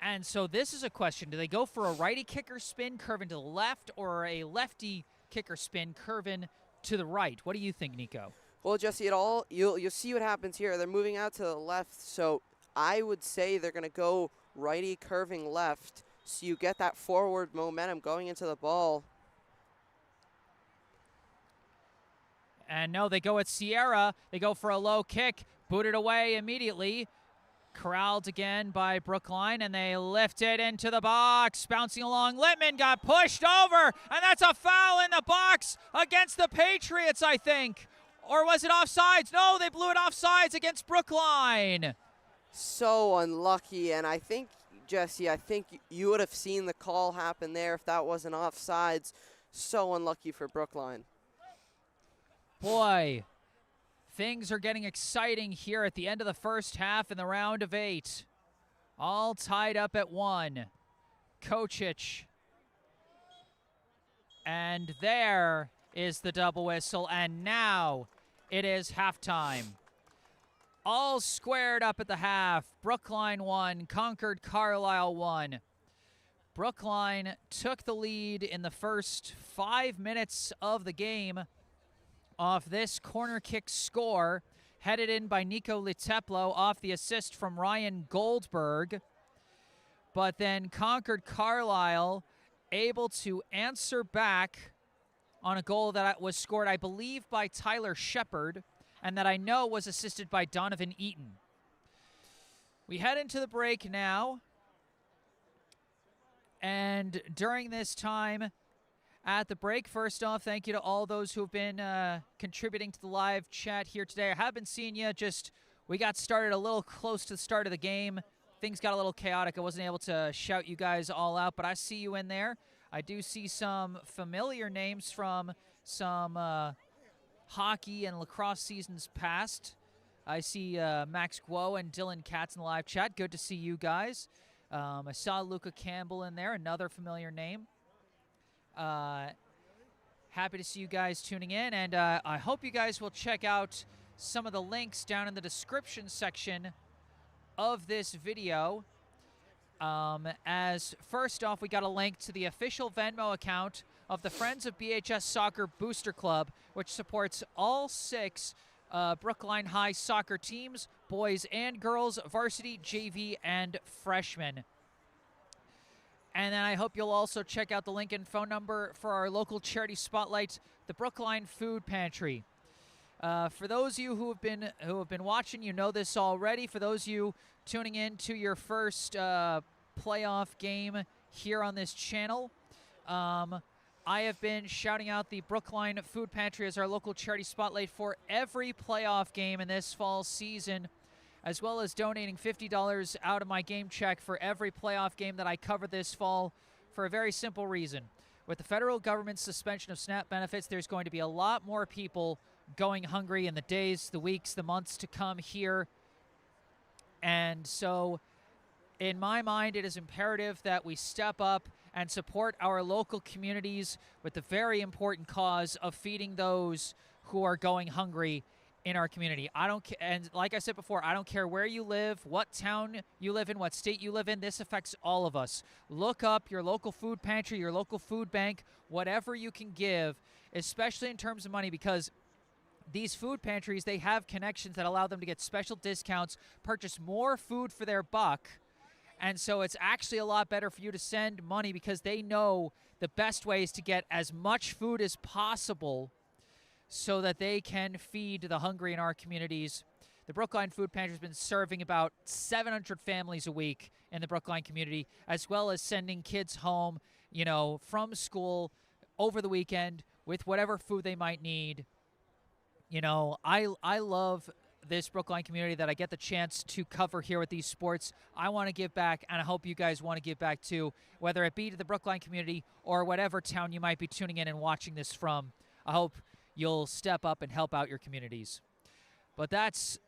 And so this is a question. Do they go for a righty kicker spin curving to the left or a lefty kicker spin curving to the right? What do you think, Nico? Well, Jesse, you'll see what happens here. They're moving out to the left, so I would say they're going to go righty curving left, so you get that forward momentum going into the ball. And no, they go at Sierra. They go for a low kick, booted away immediately. Corralled again by Brookline, and they lift it into the box. Bouncing along, Littman got pushed over, and that's a foul in the box against the Patriots, I think. Or was it offsides? No, they blew it offsides against Brookline. So unlucky, and I think, Jesse, you would have seen the call happen there if that wasn't offsides. So unlucky for Brookline. Boy, things are getting exciting here at the end of the first half in the round of 8. All tied up at 1. Kocic. And there is the double whistle, and now it is halftime. All squared up at the half. Brookline 1, Concord-Carlisle 1. Brookline took the lead in the first 5 minutes of the game off this corner kick score, headed in by Nico Liteplo off the assist from Ryan Goldberg. But then Concord-Carlisle able to answer back on a goal that was scored, I believe, by Tyler Shepard, and that I know was assisted by Donovan Eaton. We head into the break now, and during this time at the break, first off, thank you to all those who have been contributing to the live chat here today. I have been seeing you, we got started a little close to the start of the game. Things got a little chaotic. I wasn't able to shout you guys all out, but I see you in there. I do see some familiar names from some hockey and lacrosse seasons past. I see Max Guo and Dylan Katz in the live chat. Good to see you guys. I saw Luca Campbell in there, another familiar name. Happy to see you guys tuning in, and I hope you guys will check out some of the links down in the description section of this video. As first off, we got a link to the official Venmo account of the Friends of BHS Soccer Booster Club, which supports all 6 Brookline High soccer teams, boys and girls, varsity, JV, and freshmen. And then I hope you'll also check out the link and phone number for our local charity spotlight, the Brookline Food Pantry. For those of you who have been watching, you know this already. For those of you tuning in to your first playoff game here on this channel, I have been shouting out the Brookline Food Pantry as our local charity spotlight for every playoff game in this fall season, as well as donating $50 out of my game check for every playoff game that I cover this fall for a very simple reason. With the federal government's suspension of SNAP benefits, there's going to be a lot more people going hungry in the days, the weeks, the months to come here. And so, in my mind, it is imperative that we step up and support our local communities with the very important cause of feeding those who are going hungry in our community. And like I said before, I don't care where you live, what town you live in, what state you live in. This affects all of us. Look up your local food pantry, your local food bank, whatever you can give, especially in terms of money, because these food pantries, they have connections that allow them to get special discounts, purchase more food for their buck. And so it's actually a lot better for you to send money because they know the best ways to get as much food as possible so that they can feed the hungry in our communities. The Brookline Food Pantry has been serving about 700 families a week in the Brookline community, as well as sending kids home, from school, over the weekend with whatever food they might need. You know, I love this Brookline community that I get the chance to cover here with these sports. I want to give back, and I hope you guys want to give back too, whether it be to the Brookline community or whatever town you might be tuning in and watching this from. I hope you'll step up and help out your communities. But that's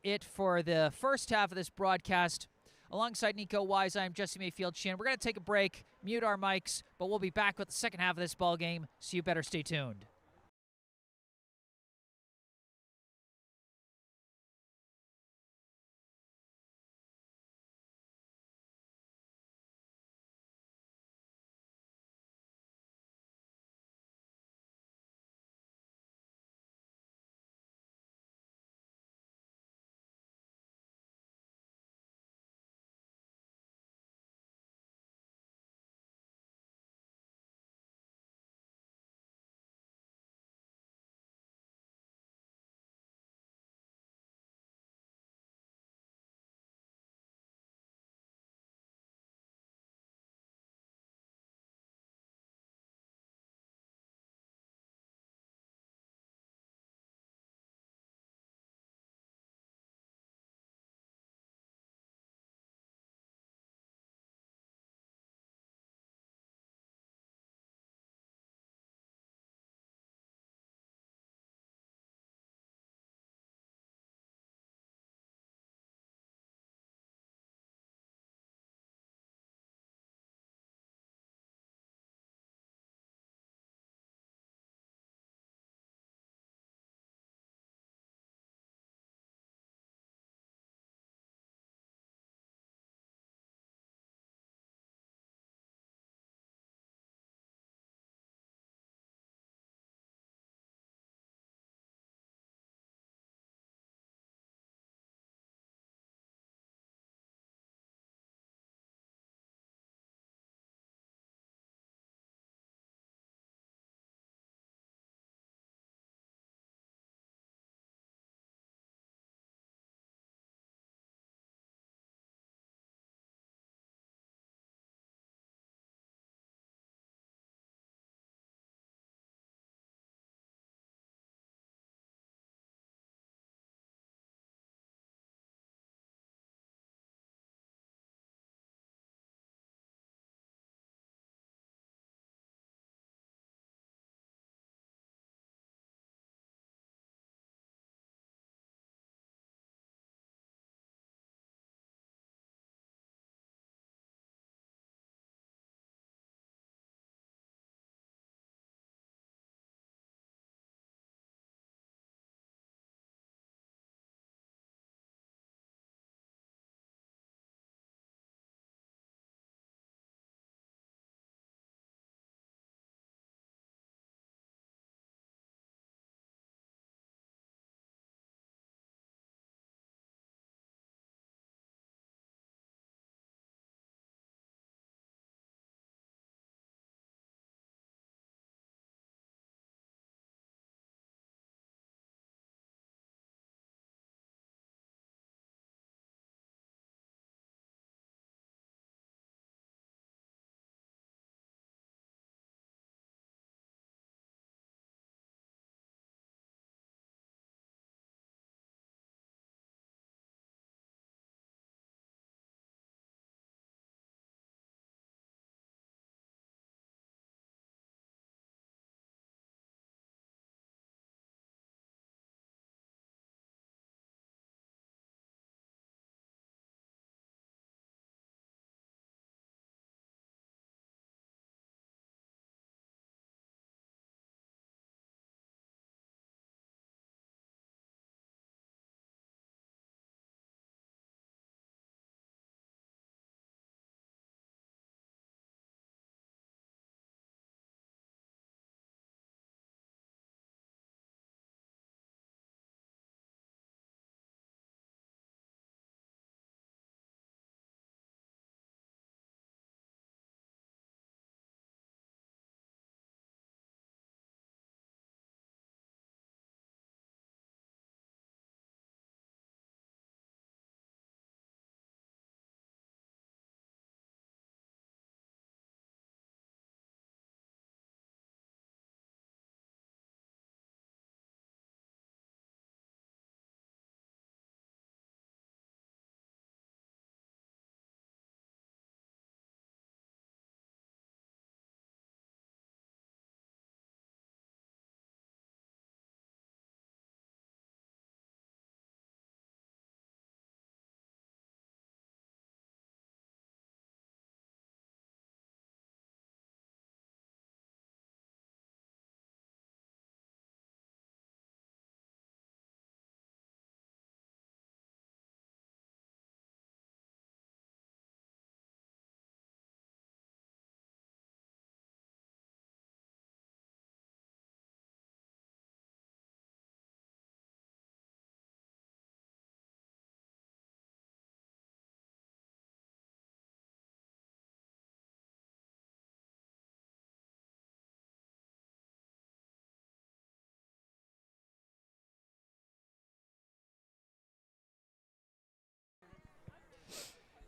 it for the first half of this broadcast. Alongside Nico Wise, I'm Jesse Mayfield-Sheehan. We're going to take a break, mute our mics, but we'll be back with the second half of this ball game, so you better stay tuned.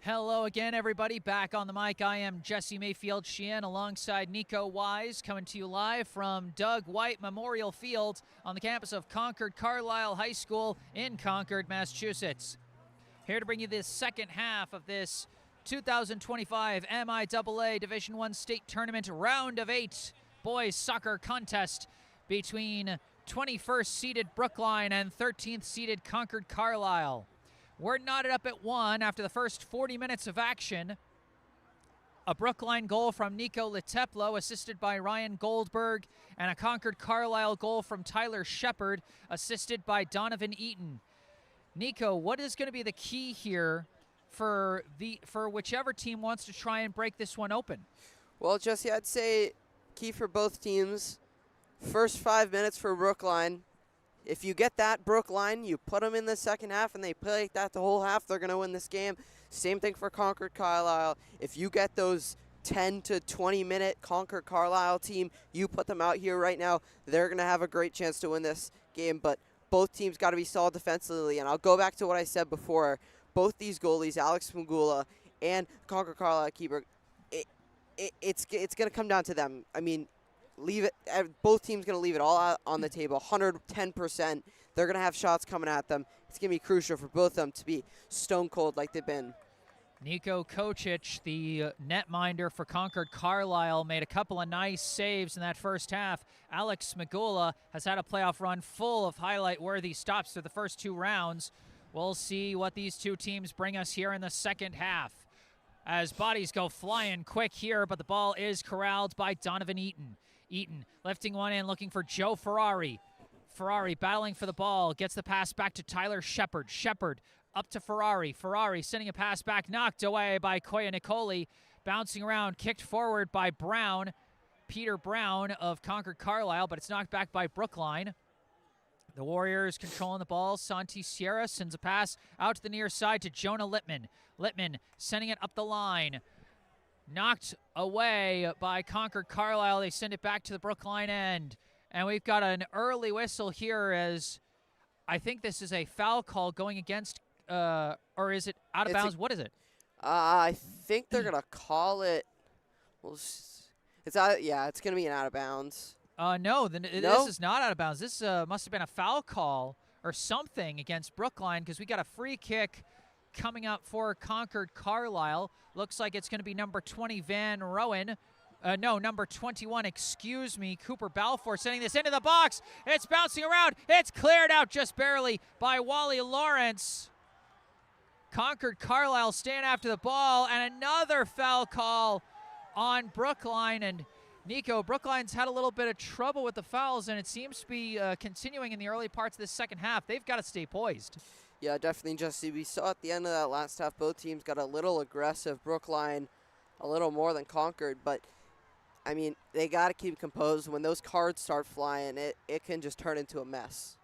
Hello again, everybody. Back on the mic, I am Jesse Mayfield-Sheehan alongside Nico Wise, coming to you live from Doug White Memorial Field on the campus of Concord-Carlisle High School in Concord, Massachusetts. Here to bring you this second half of this 2025 MIAA Division I State Tournament Round of 8 boys soccer contest between 21st seeded Brookline and 13th seeded Concord-Carlisle. We're knotted up at 1 after the first 40 minutes of action. A Brookline goal from Nico Leteplo, assisted by Ryan Goldberg, and a Concord-Carlisle goal from Tyler Shepard, assisted by Donovan Eaton. Nico, what is going to be the key here for whichever team wants to try and break this one open? Well, Jesse, I'd say key for both teams, first 5 minutes for Brookline. If you get that Brookline, you put them in the second half and they play like that the whole half, they're going to win this game. Same thing for Concord-Carlisle. If you get those 10 to 20 minute Concord-Carlisle team, you put them out here right now, they're going to have a great chance to win this game. But both teams got to be solid defensively. And I'll go back to what I said before. Both these goalies, Alex Magula and Concord-Carlisle keeper, it's going to come down to them. I mean, leave it. Both teams going to leave it all out on the table, 110%. They're going to have shots coming at them. It's going to be crucial for both of them to be stone cold like they've been. Nico Kocic, the netminder for Concord-Carlisle, made a couple of nice saves in that first half. Alex Magula has had a playoff run full of highlight-worthy stops through the first 2 rounds. We'll see what these two teams bring us here in the second half, as bodies go flying quick here, but the ball is corralled by Donovan Eaton. Eaton lifting one in, looking for Joe Ferrari. Ferrari battling for the ball, gets the pass back to Tyler Shepard. Shepard up to Ferrari. Ferrari sending a pass back, knocked away by Koya Nicoli. Bouncing around, kicked forward by Brown. Peter Brown of Concord-Carlisle, but it's knocked back by Brookline. The Warriors controlling the ball. Santi Sierra sends a pass out to the near side to Jonah Littman. Littman sending it up the line. Knocked away by Concord-Carlisle. They send it back to the Brookline end. And we've got an early whistle here, as I think this is a foul call going against, or is it out of bounds? What is it? I think they're going to call it. Well, it's out. Yeah, it's going to be an out of bounds. No, this is not out of bounds. This must have been a foul call or something against Brookline, because we got a free kick coming up for Concord-Carlisle. Looks like it's going to be number 20, Van Rowan. No, number 21, excuse me, Cooper Balfour sending this into the box. It's bouncing around. It's cleared out just barely by Wally Lawrence. Concord-Carlisle staying after the ball, and another foul call on Brookline. And Nico, Brookline's had a little bit of trouble with the fouls, and it seems to be continuing in the early parts of this second half. They've got to stay poised. Yeah, definitely, Jesse. We saw at the end of that last half, both teams got a little aggressive. Brookline a little more than Concord, but, I mean, they got to keep composed. When those cards start flying, it can just turn into a mess.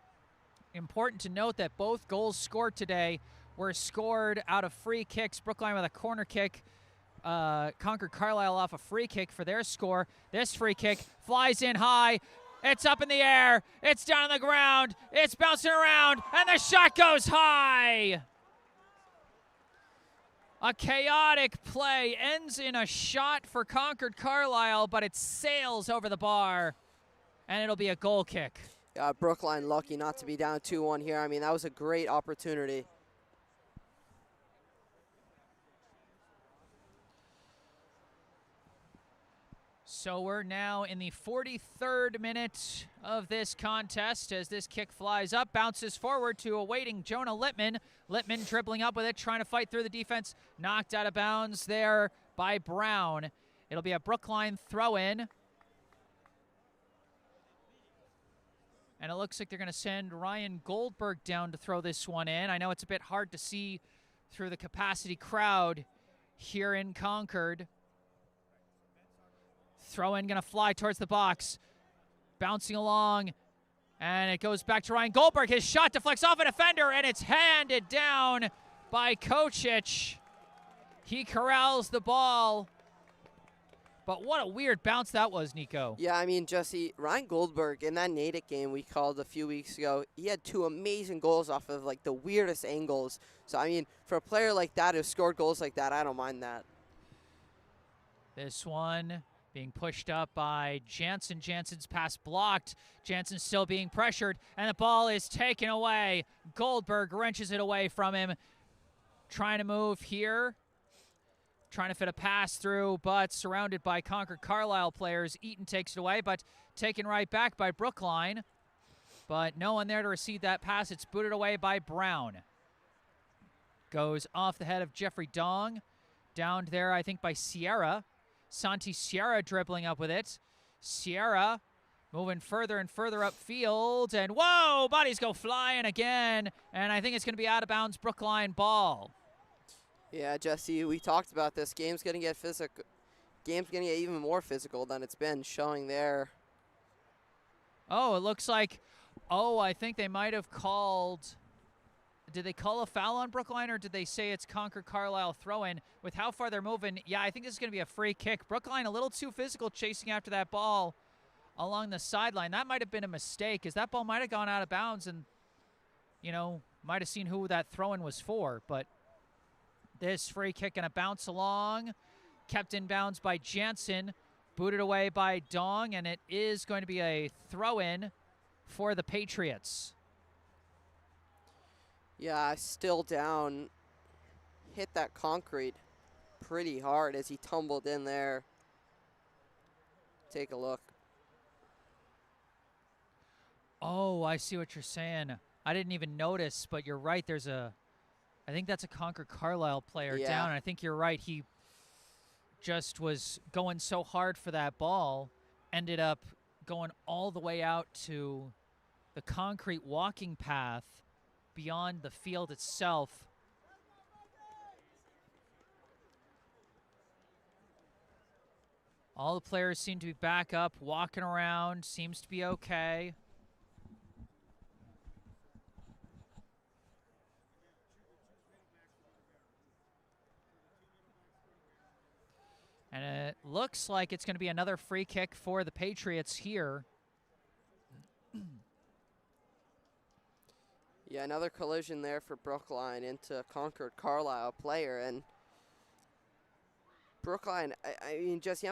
Important to note that both goals scored today were scored out of free kicks. Brookline with a corner kick. Concord-Carlisle off a free kick for their score. This free kick flies in high. It's up in the air. It's down on the ground. It's bouncing around, and the shot goes high. A chaotic play ends in a shot for Concord-Carlisle, but it sails over the bar, and it'll be a goal kick. Yeah, Brookline lucky not to be down 2-1 here. I mean, that was a great opportunity. So we're now in the 43rd minute of this contest as this kick flies up, bounces forward to awaiting Jonah Littman. Littman dribbling up with it, trying to fight through the defense. Knocked out of bounds there by Brown. It'll be a Brookline throw-in. And it looks like they're going to send Ryan Goldberg down to throw this one in. I know it's a bit hard to see through the capacity crowd here in Concord. Throw-in going to fly towards the box. Bouncing along. And it goes back to Ryan Goldberg. His shot deflects off a defender, and it's handed down by Kocic. He corrals the ball. But what a weird bounce that was, Nico. Yeah, I mean, Jesse, Ryan Goldberg, in that Natick game we called a few weeks ago, he had 2 amazing goals off of, like, the weirdest angles. So, I mean, for a player like that who scored goals like that, I don't mind that. This one being pushed up by Jansen. Jansen's pass blocked. Jansen still being pressured, and the ball is taken away. Goldberg wrenches it away from him. Trying to move here. Trying to fit a pass through, but surrounded by Concord-Carlisle players. Eaton takes it away, but taken right back by Brookline. But no one there to receive that pass. It's booted away by Brown. Goes off the head of Jeffrey Dong. Downed there, I think, by Sierra. Santi Sierra dribbling up with it. Sierra moving further and further upfield. And whoa, bodies go flying again. And I think it's going to be out of bounds Brookline ball. Yeah, Jesse, we talked about this. Game's going to get physical. Game's going to get even more physical than it's been showing there. Oh, it looks like, I think they might have called, did they call a foul on Brookline, or did they say it's Concord-Carlisle throw-in? With how far they're moving, yeah, I think this is going to be a free kick. Brookline a little too physical chasing after that ball along the sideline. That might have been a mistake, as that ball might have gone out of bounds and, you know, might have seen who that throw-in was for. But this free kick going to bounce along, kept in bounds by Jansen, booted away by Dong, and it is going to be a throw-in for the Patriots. Yeah, still down. Hit that concrete pretty hard as he tumbled in there. Take a look. Oh, I see what you're saying. I didn't even notice, but you're right. I think that's a Concord-Carlisle player down. And I think you're right. He just was going so hard for that ball, ended up going all the way out to the concrete walking path beyond the field itself. All the players seem to be back up, walking around, seems to be okay. And it looks like it's going to be another free kick for the Patriots here. Yeah, another collision there for Brookline into Concord-Carlisle player. And Brookline, I mean, Jesse,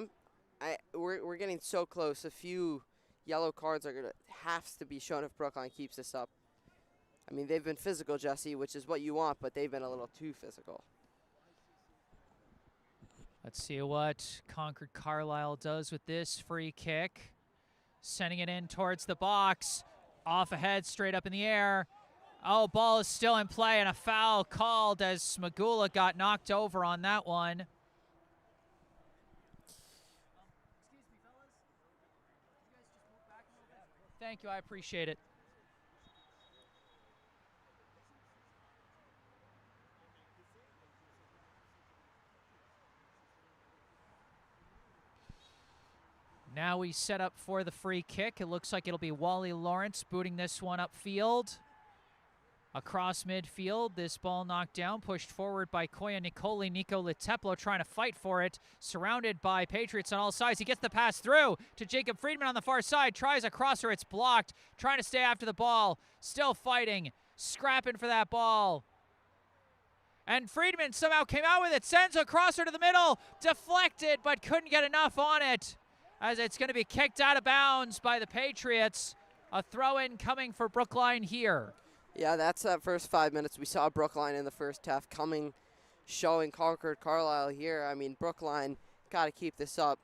we're getting so close. A few yellow cards are going to have to be shown if Brookline keeps this up. I mean, they've been physical, Jesse, which is what you want, but they've been a little too physical. Let's see what Concord-Carlisle does with this free kick. Sending it in towards the box. Off ahead, straight up in the air. Oh, ball is still in play, and a foul called as Smagula got knocked over on that one. Excuse me, fellas. You guys just move back a little bit. Thank you, I appreciate it. Now we set up for the free kick. It looks like it'll be Wally Lawrence booting this one upfield. Across midfield, this ball knocked down, pushed forward by Koya Nicoli. Nico Leteplo trying to fight for it, surrounded by Patriots on all sides. He gets the pass through to Jacob Friedman on the far side, tries a crosser, it's blocked, trying to stay after the ball, still fighting, scrapping for that ball. And Friedman somehow came out with it, sends a crosser to the middle, deflected, but couldn't get enough on it, as it's going to be kicked out of bounds by the Patriots. A throw-in coming for Brookline here. Yeah, that's that first 5 minutes. We saw Brookline in the first half showing Concord-Carlisle here. I mean, Brookline got to keep this up.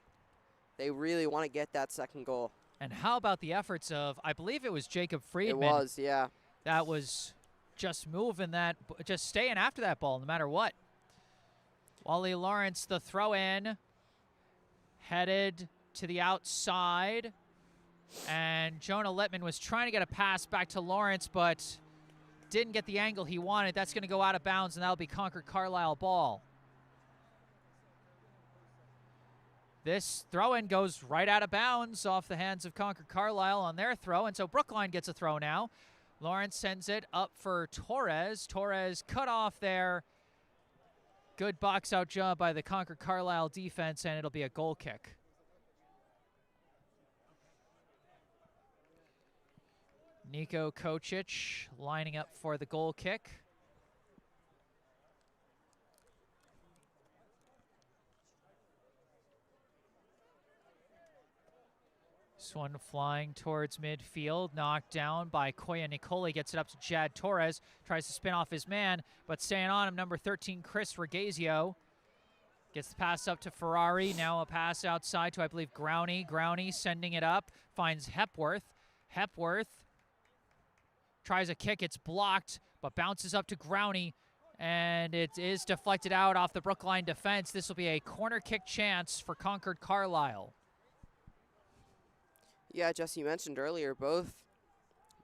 They really want to get that second goal. And how about the efforts of, I believe it was Jacob Friedman. It was, yeah. That was just moving that, just staying after that ball no matter what. Wally Lawrence, the throw-in, headed to the outside. And Jonah Littman was trying to get a pass back to Lawrence, but didn't get the angle he wanted. That's going to go out of bounds, and that'll be Concord-Carlisle ball. This throw-in goes right out of bounds off the hands of Concord-Carlisle on their throw, and so Brookline gets a throw now. Lawrence sends it up for Torres. Torres cut off there. Good box-out job by the Concord-Carlisle defense, and it'll be a goal kick. Nico Kocic lining up for the goal kick. This one flying towards midfield, knocked down by Koya Nicoli, gets it up to Jad Torres, tries to spin off his man, but staying on him, number 13, Chris Regazio. Gets the pass up to Ferrari, now a pass outside to, I believe, Growney. Growney sending it up, finds Hepworth. Hepworth tries a kick, it's blocked, but bounces up to Growney, and it is deflected out off the Brookline defense. This will be a corner kick chance for Concord-Carlisle. Yeah, Jesse, you mentioned earlier both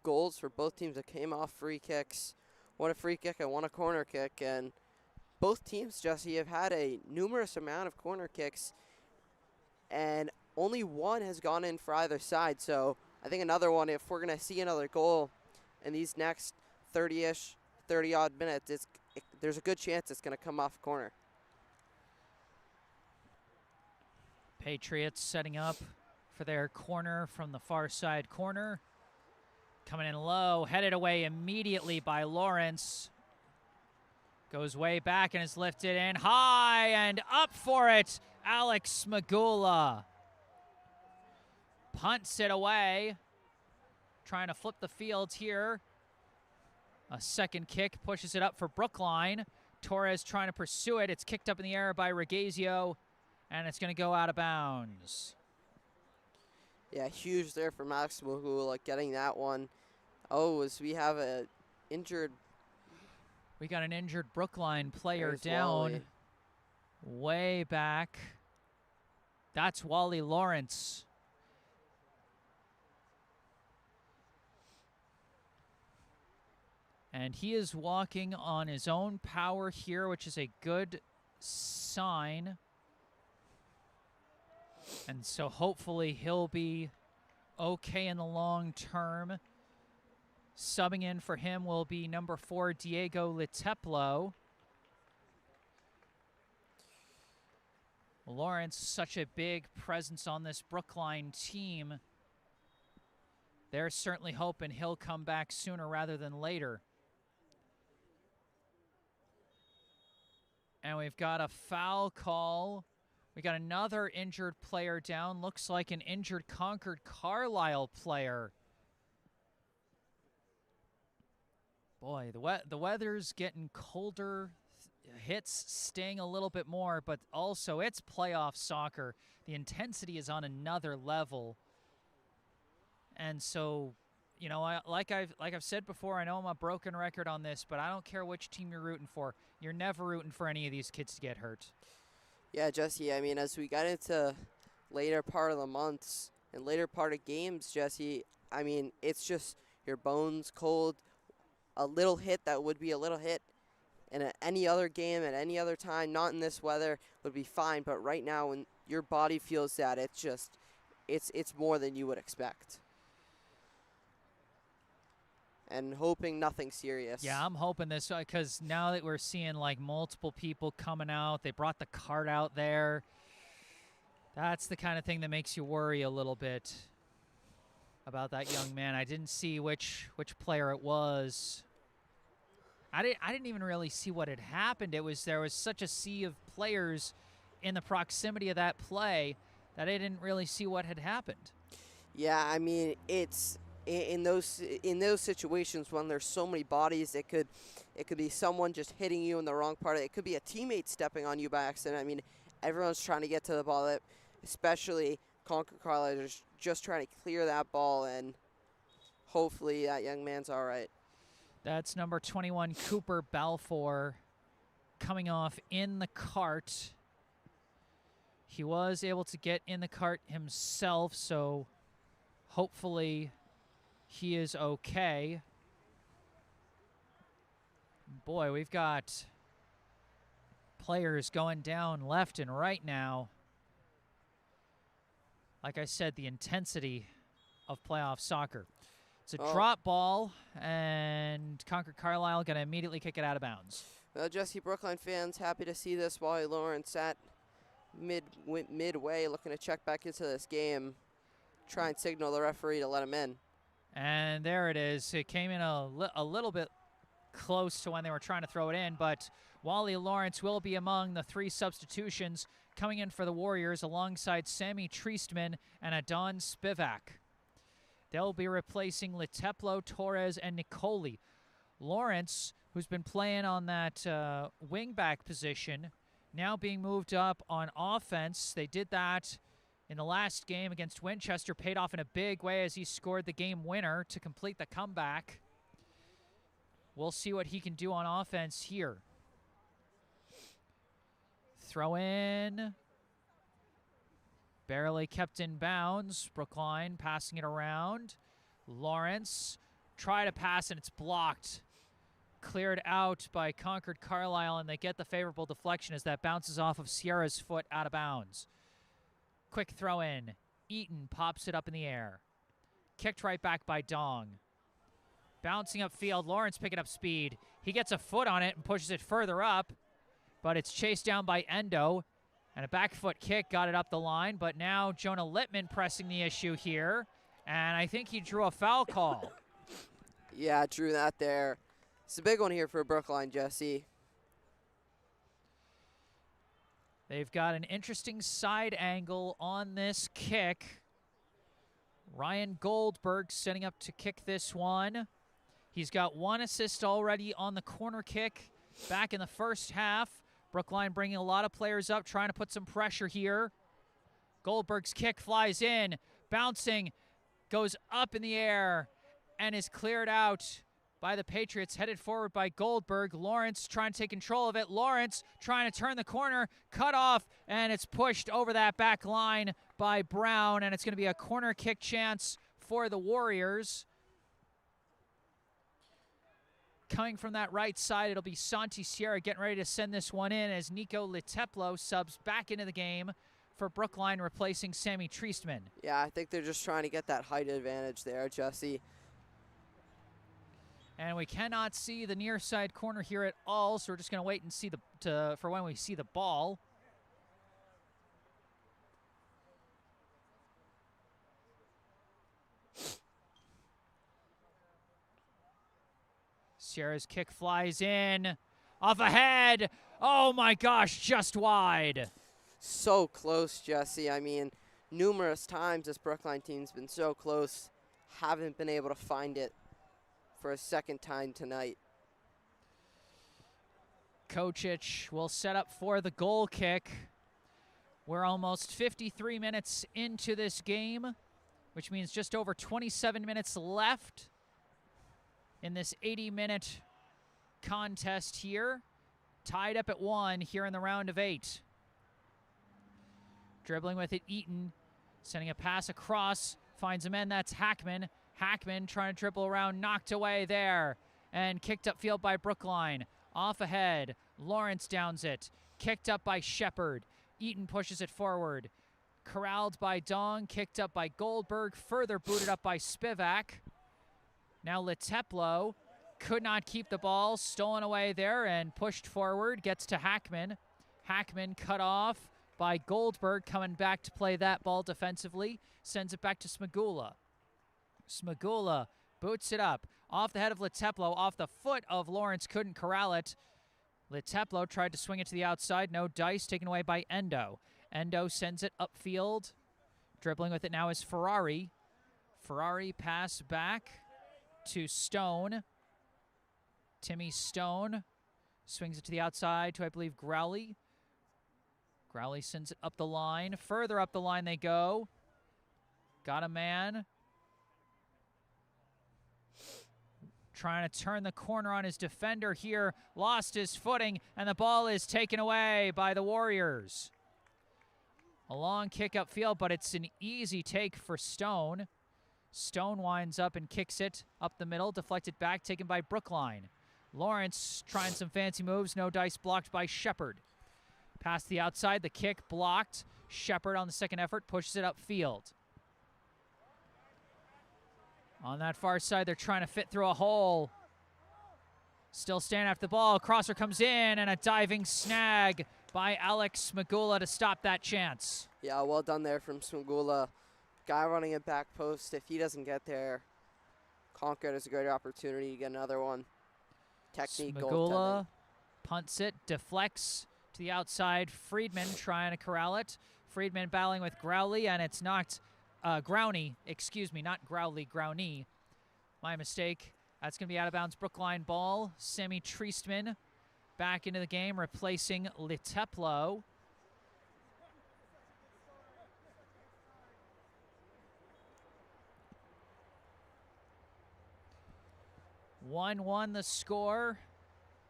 goals for both teams that came off free kicks. One a free kick and one a corner kick, and both teams, Jesse, have had a numerous amount of corner kicks, and only one has gone in for either side. So I think another one, if we're going to see another goal in these next 30-odd minutes, there's a good chance it's going to come off corner. Patriots setting up for their corner from the far side corner. Coming in low, headed away immediately by Lawrence. Goes way back and is lifted in high and up for it, Alex Magula. Punts it away. Trying to flip the field here. A second kick pushes it up for Brookline. Torres trying to pursue it. It's kicked up in the air by Regazio, and it's going to go out of bounds. Yeah, huge there for Max Magula getting that one. Oh, as we have a injured. We got an injured Brookline player There's down. Wally. Way back. That's Wally Lawrence. And he is walking on his own power here, which is a good sign. And so hopefully he'll be okay in the long term. Subbing in for him will be number 4, Diego Leteplo. Lawrence, such a big presence on this Brookline team. They're certainly hoping he'll come back sooner rather than later. And we've got a foul call. We got another injured player down. Looks like an injured Concord-Carlisle player. Boy, the weather's getting colder. Hits sting a little bit more, but also it's playoff soccer. The intensity is on another level. And so, you know, like I've said before, I know I'm a broken record on this, but I don't care which team you're rooting for. You're never rooting for any of these kids to get hurt. Yeah, Jesse, I mean, as we got into later part of the months and later part of games, Jesse, I mean, it's just your bones cold. A little hit that would be a little hit in any other game at any other time, not in this weather, would be fine. But right now, when your body feels that, it's more than you would expect. And hoping nothing serious. Yeah, I'm hoping this, because now that we're seeing like multiple people coming out, they brought the cart out there. That's the kind of thing that makes you worry a little bit about that young man. I didn't see which player it was. I didn't even really see what had happened. There was such a sea of players in the proximity of that play that I didn't really see what had happened. Yeah, I mean, it's in those situations when there's so many bodies, it could be someone just hitting you in the wrong part. It could be a teammate stepping on you by accident. I mean, everyone's trying to get to the ball, especially Concord-Carlisle just trying to clear that ball, and hopefully that young man's all right. That's number 21, Cooper Balfour, coming off in the cart. He was able to get in the cart himself, so hopefully he is okay. Boy, we've got players going down left and right now. Like I said, the intensity of playoff soccer. It's a drop ball, and Concord-Carlisle going to immediately kick it out of bounds. Well, Jesse, Brookline fans happy to see this. Wally Lawrence at midway looking to check back into this game. Try and signal the referee to let him in. And there it is. It came in a little bit close to when they were trying to throw it in, but Wally Lawrence will be among the 3 substitutions coming in for the Warriors alongside Sammy Treestman and Adon Spivak. They'll be replacing Leteplo, Torres, and Nicoli. Lawrence, who's been playing on that wing-back position, now being moved up on offense. They did that in the last game against Winchester, paid off in a big way as he scored the game winner to complete the comeback. We'll see what he can do on offense here. Throw in. Barely kept in bounds. Brookline passing it around. Lawrence try to pass and it's blocked. Cleared out by Concord-Carlisle, and they get the favorable deflection as that bounces off of Sierra's foot out of bounds. Quick throw in. Eaton pops it up in the air. Kicked right back by Dong. Bouncing upfield, Lawrence picking up speed. He gets a foot on it and pushes it further up, but it's chased down by Endo. And a back foot kick got it up the line, but now Jonah Littman pressing the issue here. And I think he drew a foul call. Yeah, drew that there. It's a big one here for Brookline, Jesse. They've got an interesting side angle on this kick. Ryan Goldberg setting up to kick this one. He's got 1 assist already on the corner kick back in the first half. Brookline bringing a lot of players up, trying to put some pressure here. Goldberg's kick flies in, bouncing, goes up in the air, and is cleared out by the Patriots, headed forward by Goldberg. Lawrence trying to take control of it. Lawrence trying to turn the corner, cut off, and it's pushed over that back line by Brown, and it's going to be a corner kick chance for the Warriors. Coming from that right side, it'll be Santi Sierra getting ready to send this one in as Nico Leteplo subs back into the game for Brookline, replacing Sammy Treestman. Yeah, I think they're just trying to get that height advantage there, Jesse. And we cannot see the near side corner here at all, so we're just going to wait and see for when we see the ball. Sierra's kick flies in, off ahead. Oh my gosh, just wide. So close, Jesse. I mean, numerous times this Brookline team's been so close, haven't been able to find it for a second time tonight. Kocic will set up for the goal kick. We're almost 53 minutes into this game, which means just over 27 minutes left in this 80-minute contest here. Tied up at 1 here in the round of 8. Dribbling with it, Eaton, sending a pass across, finds a man, that's Hackman. Hackman trying to dribble around, knocked away there, and kicked upfield by Brookline. Off ahead, Lawrence downs it, kicked up by Shepard. Eaton pushes it forward. Corralled by Dong, kicked up by Goldberg, further booted up by Spivak. Now Leteplo could not keep the ball, stolen away there and pushed forward, gets to Hackman. Hackman cut off by Goldberg, coming back to play that ball defensively, sends it back to Smagula. Smagula boots it up, off the head of Leteplo, off the foot of Lawrence, couldn't corral it. Leteplo tried to swing it to the outside, no dice, taken away by Endo. Endo sends it upfield. Dribbling with it now is Ferrari. Ferrari pass back to Stone. Timmy Stone swings it to the outside to, I believe, Growley. Growley sends it up the line. Further up the line they go. Got a man. Trying to turn the corner on his defender here. Lost his footing, and the ball is taken away by the Warriors. A long kick upfield, but it's an easy take for Stone. Stone winds up and kicks it up the middle, deflected back, taken by Brookline. Lawrence trying some fancy moves, no dice, blocked by Shepard. Past the outside, the kick blocked. Shepard on the second effort pushes it upfield. On that far side, they're trying to fit through a hole. Still standing after the ball. Crosser comes in, and a diving snag by Alex Smagula to stop that chance. Yeah, well done there from Smagula. Guy running a back post. If he doesn't get there, Concord has a great opportunity to get another one. Technique, goaltending. Smagula punts it, deflects to the outside. Friedman trying to corral it. Friedman battling with Growley, and it's knocked Growney, excuse me, not Growley, Growney. My mistake. That's going to be out of bounds. Brookline ball. Sammy Treestman back into the game, replacing Liteplo. (1-1) the score.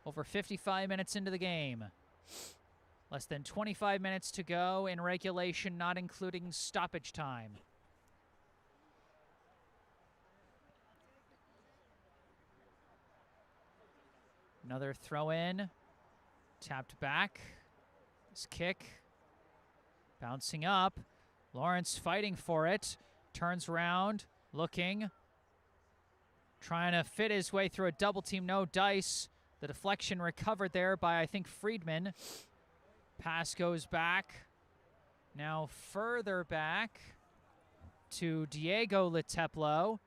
Over 55 minutes into the game. Less than 25 minutes to go in regulation, not including stoppage time. Another throw in. Tapped back. This kick. Bouncing up. Lawrence fighting for it. Turns around. Looking. Trying to fit his way through a double team. No dice. The deflection recovered there by, I think, Friedman. Pass goes back. Now further back to Diego Liteplo.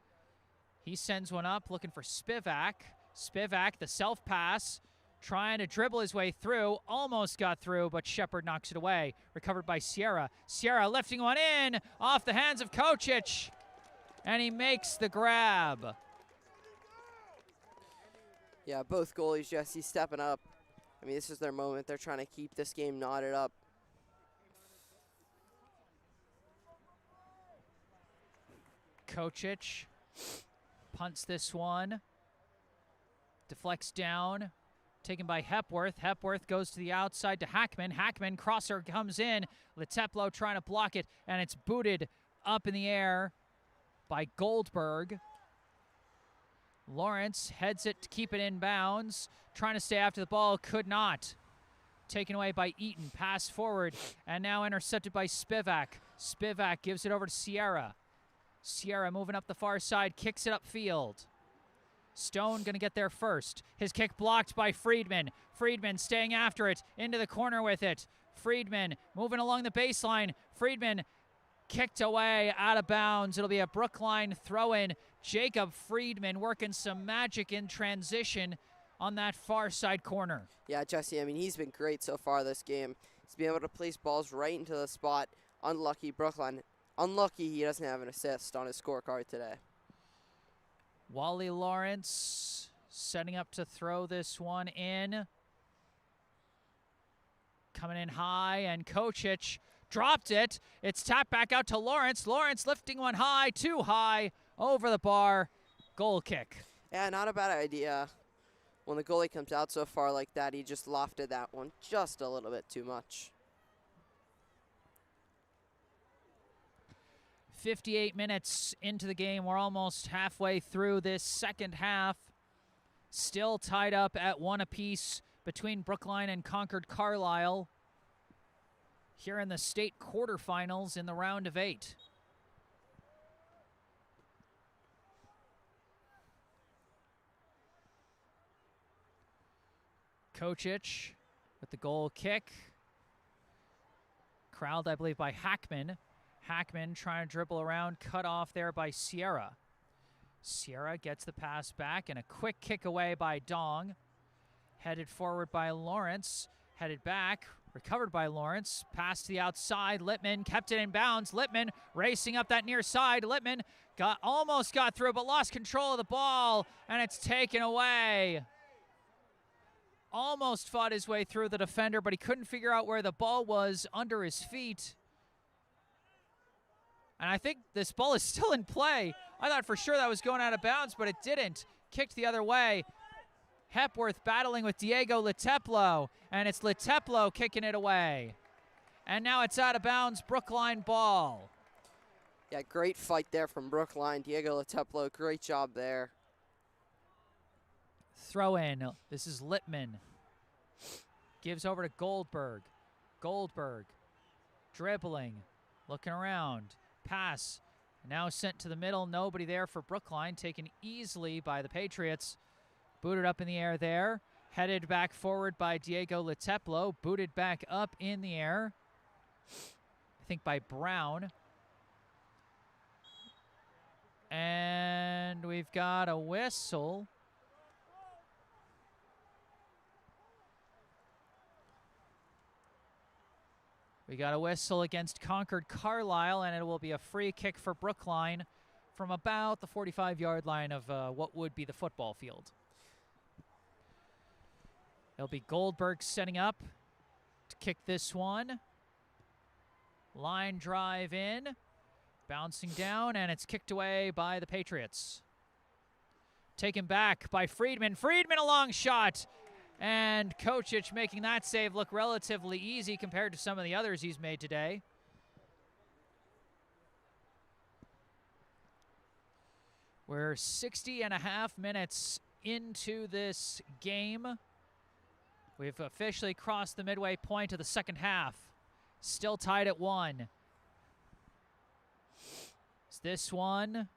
He sends one up looking for Spivak. Spivak, the self-pass, trying to dribble his way through. Almost got through, but Shepard knocks it away. Recovered by Sierra. Sierra lifting one in off the hands of Kocic. And he makes the grab. Yeah, both goalies, Jesse, stepping up. I mean, this is their moment. They're trying to keep this game knotted up. Kocic punts this one. Deflects down. Taken by Hepworth. Hepworth goes to the outside to Hackman. Hackman, crosser comes in. Liteplo trying to block it, and it's booted up in the air by Goldberg. Lawrence heads it to keep it in bounds. Trying to stay after the ball, could not. Taken away by Eaton. Pass forward, and now intercepted by Spivak. Spivak gives it over to Sierra. Sierra moving up the far side, kicks it upfield. Stone going to get there first. His kick blocked by Friedman. Friedman staying after it, into the corner with it. Friedman moving along the baseline. Friedman kicked away, out of bounds. It'll be a Brookline throw-in. Jacob Friedman working some magic in transition on that far side corner. Yeah, Jesse, I mean, he's been great so far this game. He's been able to place balls right into the spot. Unlucky Brookline. Unlucky he doesn't have an assist on his scorecard today. Wally Lawrence setting up to throw this one in. Coming in high, and Kocic dropped it. It's tapped back out to Lawrence. Lawrence lifting one high, too high, over the bar. Goal kick. Yeah, not a bad idea. When the goalie comes out so far like that, he just lofted that one just a little bit too much. 58 minutes into the game. We're almost halfway through this second half. Still tied up at 1 apiece between Brookline and Concord-Carlisle here in the state quarterfinals in the round of 8. Kocic with the goal kick. Corralled, I believe, by Hackman. Hackman trying to dribble around, cut off there by Sierra. Sierra gets the pass back, and a quick kick away by Dong. Headed forward by Lawrence. Headed back, recovered by Lawrence. Pass to the outside. Littman kept it in bounds. Littman racing up that near side. Littman almost got through, but lost control of the ball, and it's taken away. Almost fought his way through the defender, but he couldn't figure out where the ball was under his feet. And I think this ball is still in play. I thought for sure that was going out of bounds, but it didn't. Kicked the other way. Hepworth battling with Diego Liteplo, and it's Liteplo kicking it away. And now it's out of bounds, Brookline ball. Yeah, great fight there from Brookline. Diego Liteplo, great job there. Throw in. This is Littman. Gives over to Goldberg. Goldberg dribbling, looking around. Pass now sent to the middle. Nobody there for Brookline. Taken easily by the Patriots. Booted up in the air there. Headed back forward by Diego Liteplo. Booted back up in the air. I think by Brown. And we've got a whistle. We got a whistle against Concord-Carlisle, and it will be a free kick for Brookline from about the 45-yard line of what would be the football field. It'll be Goldberg setting up to kick this one. Line drive in, bouncing down, and it's kicked away by the Patriots. Taken back by Friedman. Friedman, a long shot. And Kocic making that save look relatively easy compared to some of the others he's made today. We're 60.5 minutes into this game. We've officially crossed the midway point of the second half. Still tied at 1. This one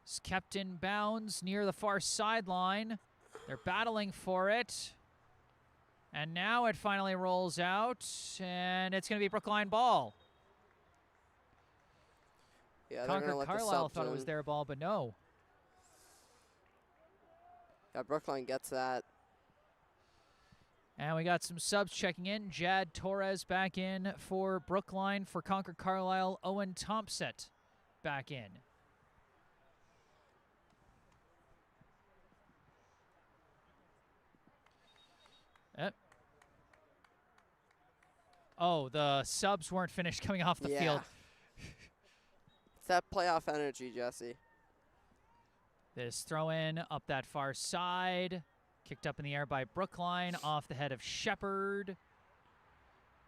is kept in bounds near the far sideline. They're battling for it. And now it finally rolls out, and it's going to be Brookline ball. Yeah, they're going to let the Concord-Carlisle subs thought it in. was their ball, but no. Yeah, Brookline gets that. And we got some subs checking in. Jad Torres back in for Brookline. For Concord-Carlisle, Owen Thompson back in. Yep. Oh, the subs weren't finished coming off the field. It's that playoff energy, Jesse. This throw in up that far side. Kicked up in the air by Brookline off the head of Shepard.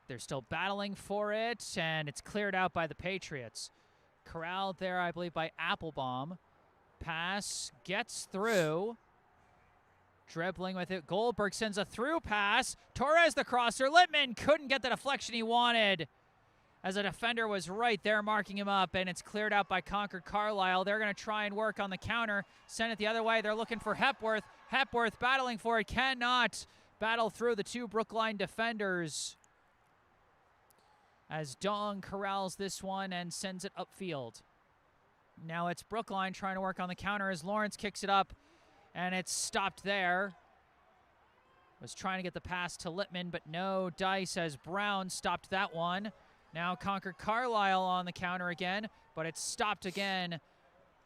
They're still battling for it, and it's cleared out by the Patriots. Corralled there, I believe, by Applebaum. Pass gets through. Dribbling with it. Goldberg sends a through pass. Torres the crosser. Littman couldn't get the deflection he wanted, as a defender was right there marking him up, and it's cleared out by Concord-Carlisle. They're going to try and work on the counter. Send it the other way. They're looking for Hepworth. Hepworth battling for it. Cannot battle through the two Brookline defenders, as Dong corrals this one and sends it upfield. Now it's Brookline trying to work on the counter as Lawrence kicks it up, and it's stopped there. Was trying to get the pass to Littman, but no dice as Brown stopped that one. Now Concord-Carlisle on the counter again, but it's stopped again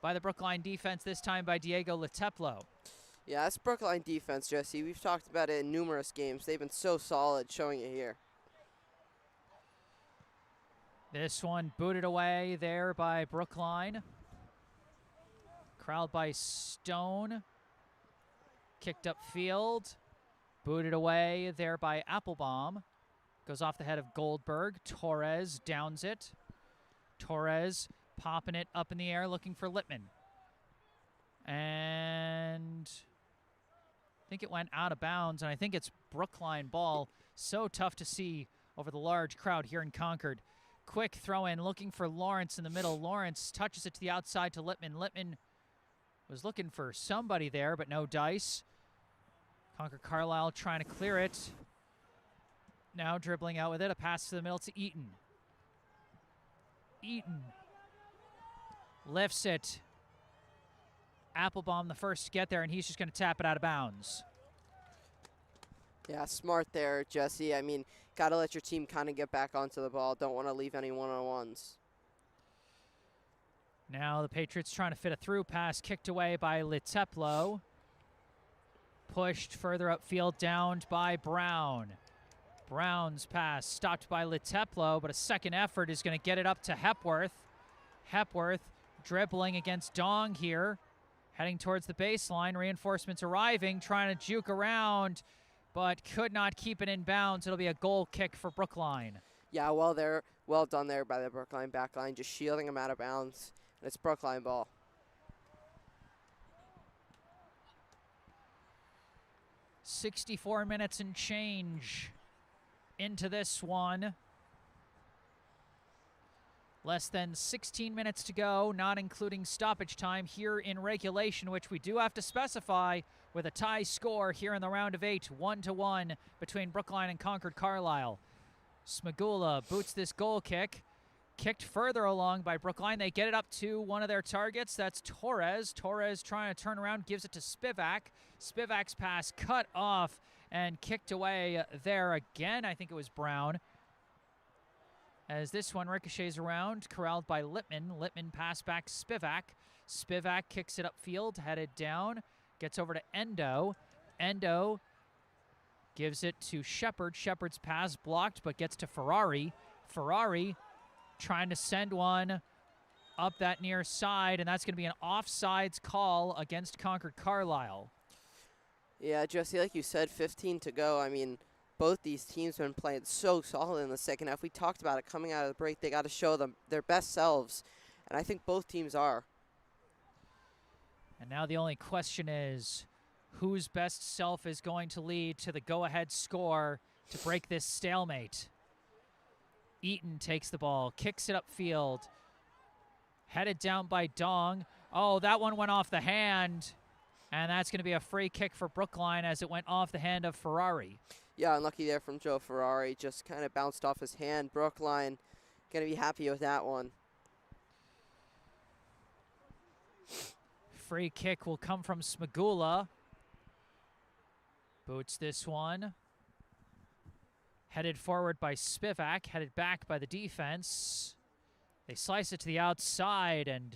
by the Brookline defense, this time by Diego Leteplo. Yeah, that's Brookline defense, Jesse. We've talked about it in numerous games. They've been so solid, showing it here. This one booted away there by Brookline. Corralled by Stone. Kicked upfield. Booted away there by Applebaum. Goes off the head of Goldberg. Torres downs it. Torres popping it up in the air, looking for Littman. And I think it went out of bounds, and I think it's Brookline ball. So tough to see over the large crowd here in Concord. Quick throw in, looking for Lawrence in the middle. Lawrence touches it to the outside to Littman. Littman was looking for somebody there, but no dice. Concord-Carlisle trying to clear it. Now dribbling out with it. A pass to the middle to Eaton. Eaton lifts it. Applebaum the first to get there, and he's just going to tap it out of bounds. Yeah, smart there, Jesse. I mean, got to let your team kind of get back onto the ball. Don't want to leave any one-on-ones. Now the Patriots trying to fit a through pass, kicked away by Leteplo. Pushed further upfield, downed by Brown. Brown's pass stopped by Leteplo, but a second effort is going to get it up to Hepworth. Hepworth dribbling against Dong here, heading towards the baseline. Reinforcements arriving, trying to juke around, but could not keep it in bounds. It'll be a goal kick for Brookline. Yeah, well done there by the Brookline backline, just shielding him out of bounds. And it's Brookline ball. "64 minutes and change into this one. Less than 16 minutes to go, not including stoppage time here in regulation, which we do have to specify with a tie score here in the round of 8, 1-1 between Brookline and Concord-Carlisle. Smagula boots this goal kick. Kicked further along by Brookline. They get it up to one of their targets. That's Torres. Torres trying to turn around, gives it to Spivak. Spivak's pass cut off and kicked away there again. I think it was Brown. As this one ricochets around, corralled by Littman. Littman pass back Spivak. Spivak kicks it upfield, headed down, gets over to Endo. Endo gives it to Shepard. Shepard's pass blocked, but gets to Ferrari. Ferrari trying to send one up that near side, and that's going to be an offsides call against Concord-Carlisle. Yeah, Jesse, like you said, 15 to go. I mean, both these teams have been playing so solid in the second half. We talked about it coming out of the break. They got to show them their best selves, and I think both teams are. And now the only question is, whose best self is going to lead to the go-ahead score to break this stalemate? Eaton takes the ball, kicks it upfield, headed down by Dong. Oh, that one went off the hand, and that's going to be a free kick for Brookline as it went off the hand of Ferrari. Yeah, unlucky there from Joe Ferrari. Just kind of bounced off his hand. Brookline going to be happy with that one. Free kick will come from Smagula. Boots this one. Headed forward by Spivak, headed back by the defense. They slice it to the outside, and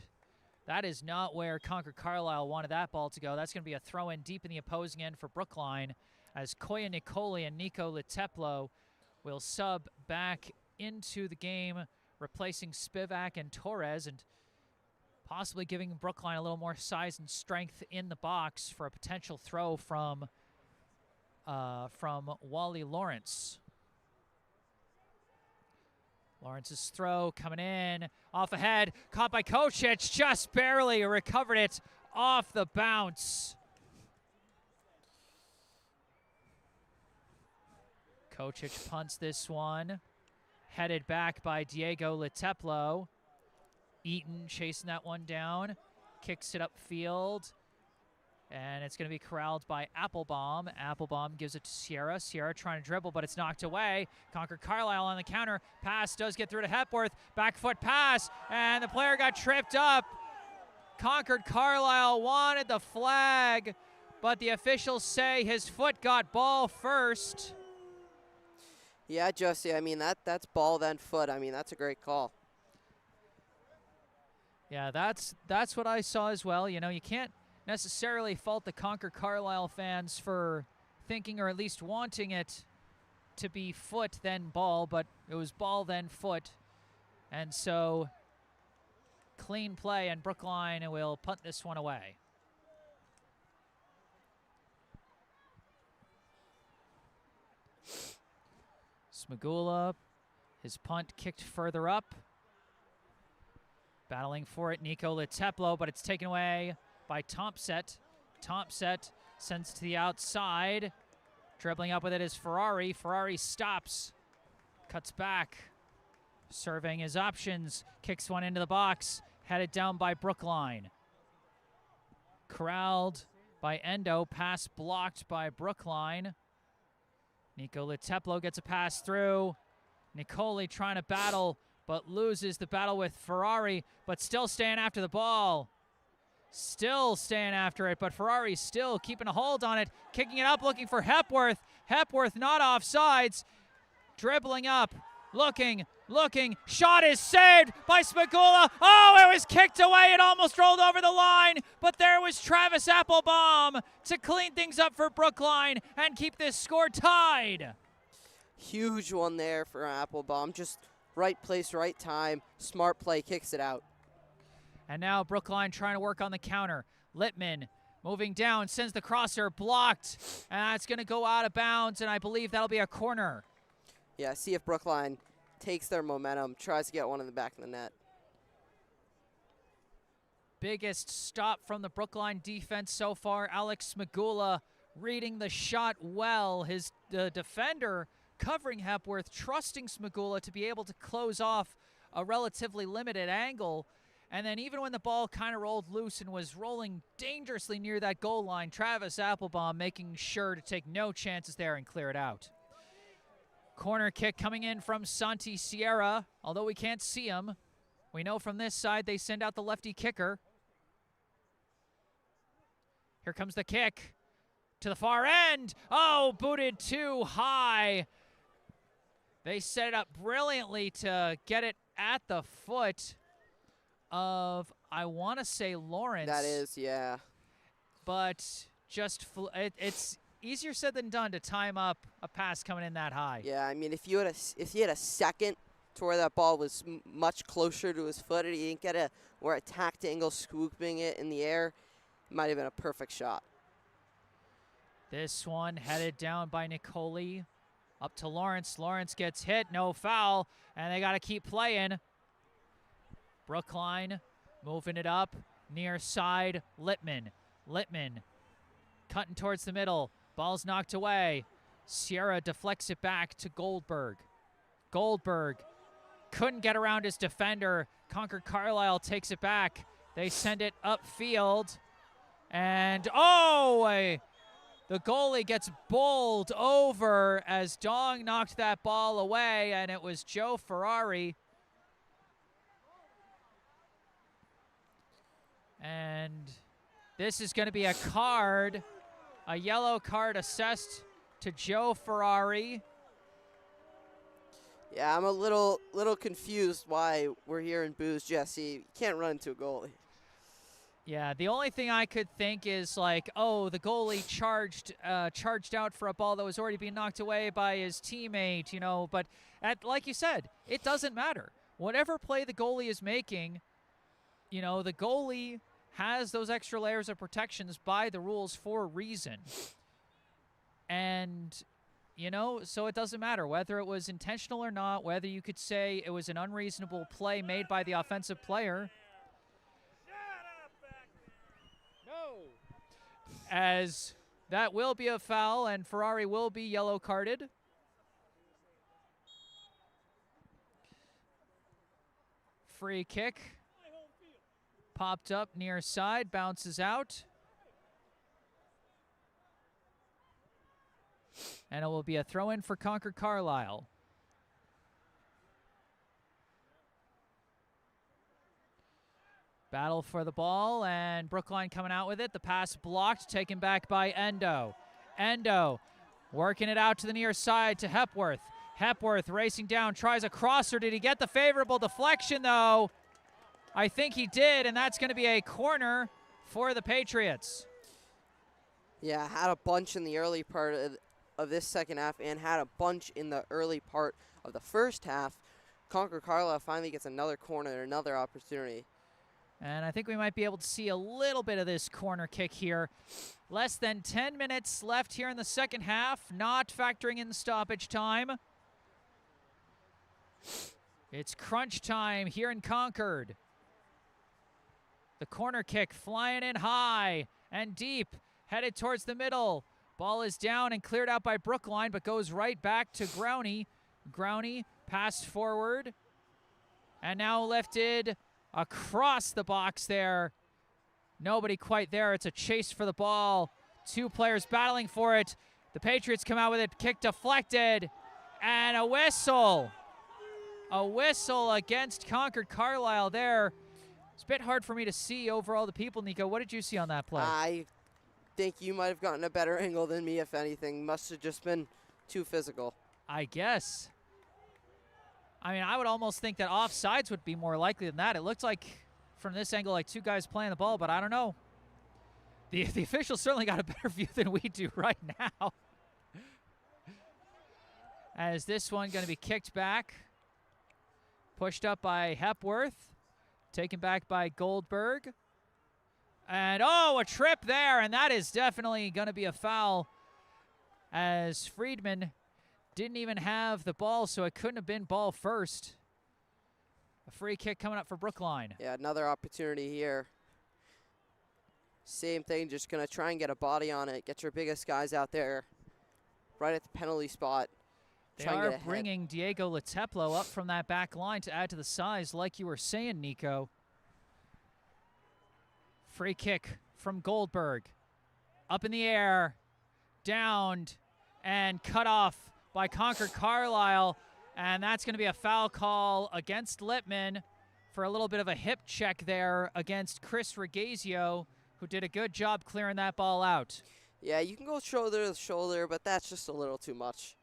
that is not where Concord-Carlisle wanted that ball to go. That's going to be a throw-in deep in the opposing end for Brookline, as Koya Nicoli and Nico Leteplo will sub back into the game, replacing Spivak and Torres, and possibly giving Brookline a little more size and strength in the box for a potential throw from Wally Lawrence. Lawrence's throw coming in, off ahead, caught by Kocic, just barely recovered it off the bounce. Kocic punts this one, headed back by Diego Leteplo. Eaton chasing that one down, kicks it upfield, and it's going to be corralled by Applebaum. Applebaum gives it to Sierra. Sierra trying to dribble, but it's knocked away. Concord-Carlisle on the counter. Pass does get through to Hepworth. Back foot pass, and the player got tripped up. Concord-Carlisle wanted the flag, but the officials say his foot got ball first. Yeah, Jesse, I mean, that's ball then foot. I mean, that's a great call. Yeah, that's what I saw as well. You know, you can't necessarily fault the Concord-Carlisle fans for thinking or at least wanting it to be foot then ball, but it was ball then foot. And so clean play, and Brookline will punt this one away. Smagula, his punt kicked further up. Battling for it, Nico Leteplo, but it's taken away by Thompset. Thompset sends to the outside. Dribbling up with it is Ferrari. Ferrari stops, cuts back, surveying his options, kicks one into the box, headed down by Brookline. Corralled by Endo, pass blocked by Brookline. Nico Leteplo gets a pass through. Nicoli trying to battle, but loses the battle with Ferrari, but still staying after the ball. Still staying after it, but Ferrari still keeping a hold on it, kicking it up, looking for Hepworth. Hepworth not offsides, dribbling up, looking, shot is saved by Smagula. Oh, it was kicked away, it almost rolled over the line, but there was Travis Applebaum to clean things up for Brookline and keep this score tied. Huge one there for Applebaum, just right place, right time, smart play, kicks it out. And now Brookline trying to work on the counter. Littman moving down, sends the crosser, blocked, and it's going to go out of bounds, and I believe that'll be a corner. Yeah, see if Brookline takes their momentum, tries to get one in the back of the net. Biggest stop from the Brookline defense so far. Alex Smagula reading the shot well. His defender covering Hepworth, trusting Smagula to be able to close off a relatively limited angle. And then even when the ball kind of rolled loose and was rolling dangerously near that goal line, Travis Applebaum making sure to take no chances there and clear it out. Corner kick coming in from Santi Sierra. Although we can't see him, we know from this side they send out the lefty kicker. Here comes the kick to the far end. Oh, booted too high. They set it up brilliantly to get it at the foot of, I want to say, Lawrence. That is, yeah. But just it's easier said than done to time up a pass coming in that high. Yeah, I mean, if he had a second to where that ball was much closer to his foot, and he didn't get a tacked angle swooping it in the air, it might have been a perfect shot. This one headed down by Nicoli. Up to Lawrence. Lawrence gets hit, no foul, and they got to keep playing. Brookline moving it up near side. Littman cutting towards the middle. Ball's knocked away. Sierra deflects it back to Goldberg. Goldberg couldn't get around his defender. Concord-Carlisle takes it back. They send it upfield. And, the goalie gets bowled over as Dong knocked that ball away, and it was Joe Ferrari. And this is going to be a card, a yellow card assessed to Joe Ferrari. Yeah, I'm a little confused why we're hearing boos, Jesse. You can't run into a goalie. Yeah, the only thing I could think is like, oh, the goalie charged out for a ball that was already being knocked away by his teammate, you know. But like you said, it doesn't matter. Whatever play the goalie is making, you know, the goalie has those extra layers of protections by the rules for a reason. And, you know, so it doesn't matter whether it was intentional or not, whether you could say it was an unreasonable play made by the offensive player. As that will be a foul, and Ferrari will be yellow carded. Free kick. Popped up near side, bounces out. And it will be a throw-in for Concord-Carlisle. Battle for the ball, and Brookline coming out with it. The pass blocked, taken back by Endo. Endo working it out to the near side to Hepworth. Hepworth racing down, tries a crosser. Did he get the favorable deflection, though? I think he did, and that's going to be a corner for the Patriots. Yeah, had a bunch in the early part of this second half and had a bunch in the early part of the first half. Concord-Carlisle finally gets another corner, another opportunity. And I think we might be able to see a little bit of this corner kick here. Less than 10 minutes left here in the second half, not factoring in stoppage time. It's crunch time here in Concord. The corner kick flying in high and deep, headed towards the middle. Ball is down and cleared out by Brookline, but goes right back to Growney. Growney passed forward and now lifted across the box there. Nobody quite there. It's a chase for the ball. Two players battling for it. The Patriots come out with it. Kick deflected. And a whistle. A whistle against Concord-Carlisle there. It's a bit hard for me to see over all the people, Nico. What did you see on that play? I think you might have gotten a better angle than me, if anything. Must have just been too physical. I guess. I mean, I would almost think that offsides would be more likely than that. It looked like, from this angle, like two guys playing the ball, but I don't know. The officials certainly got a better view than we do right now. As this one going to be kicked back. Pushed up by Hepworth. Taken back by Goldberg. And, a trip there, and that is definitely going to be a foul, as Friedman didn't even have the ball, so it couldn't have been ball first. A free kick coming up for Brookline. Yeah, another opportunity here. Same thing, just going to try and get a body on it. Get your biggest guys out there right at the penalty spot. They are bringing Diego Lateplo up from that back line to add to the size, like you were saying, Nico. Free kick from Goldberg. Up in the air, downed, and cut off by Concord-Carlisle, and that's going to be a foul call against Lippman for a little bit of a hip check there against Chris Regazio, who did a good job clearing that ball out. Yeah, you can go shoulder to shoulder, but that's just a little too much.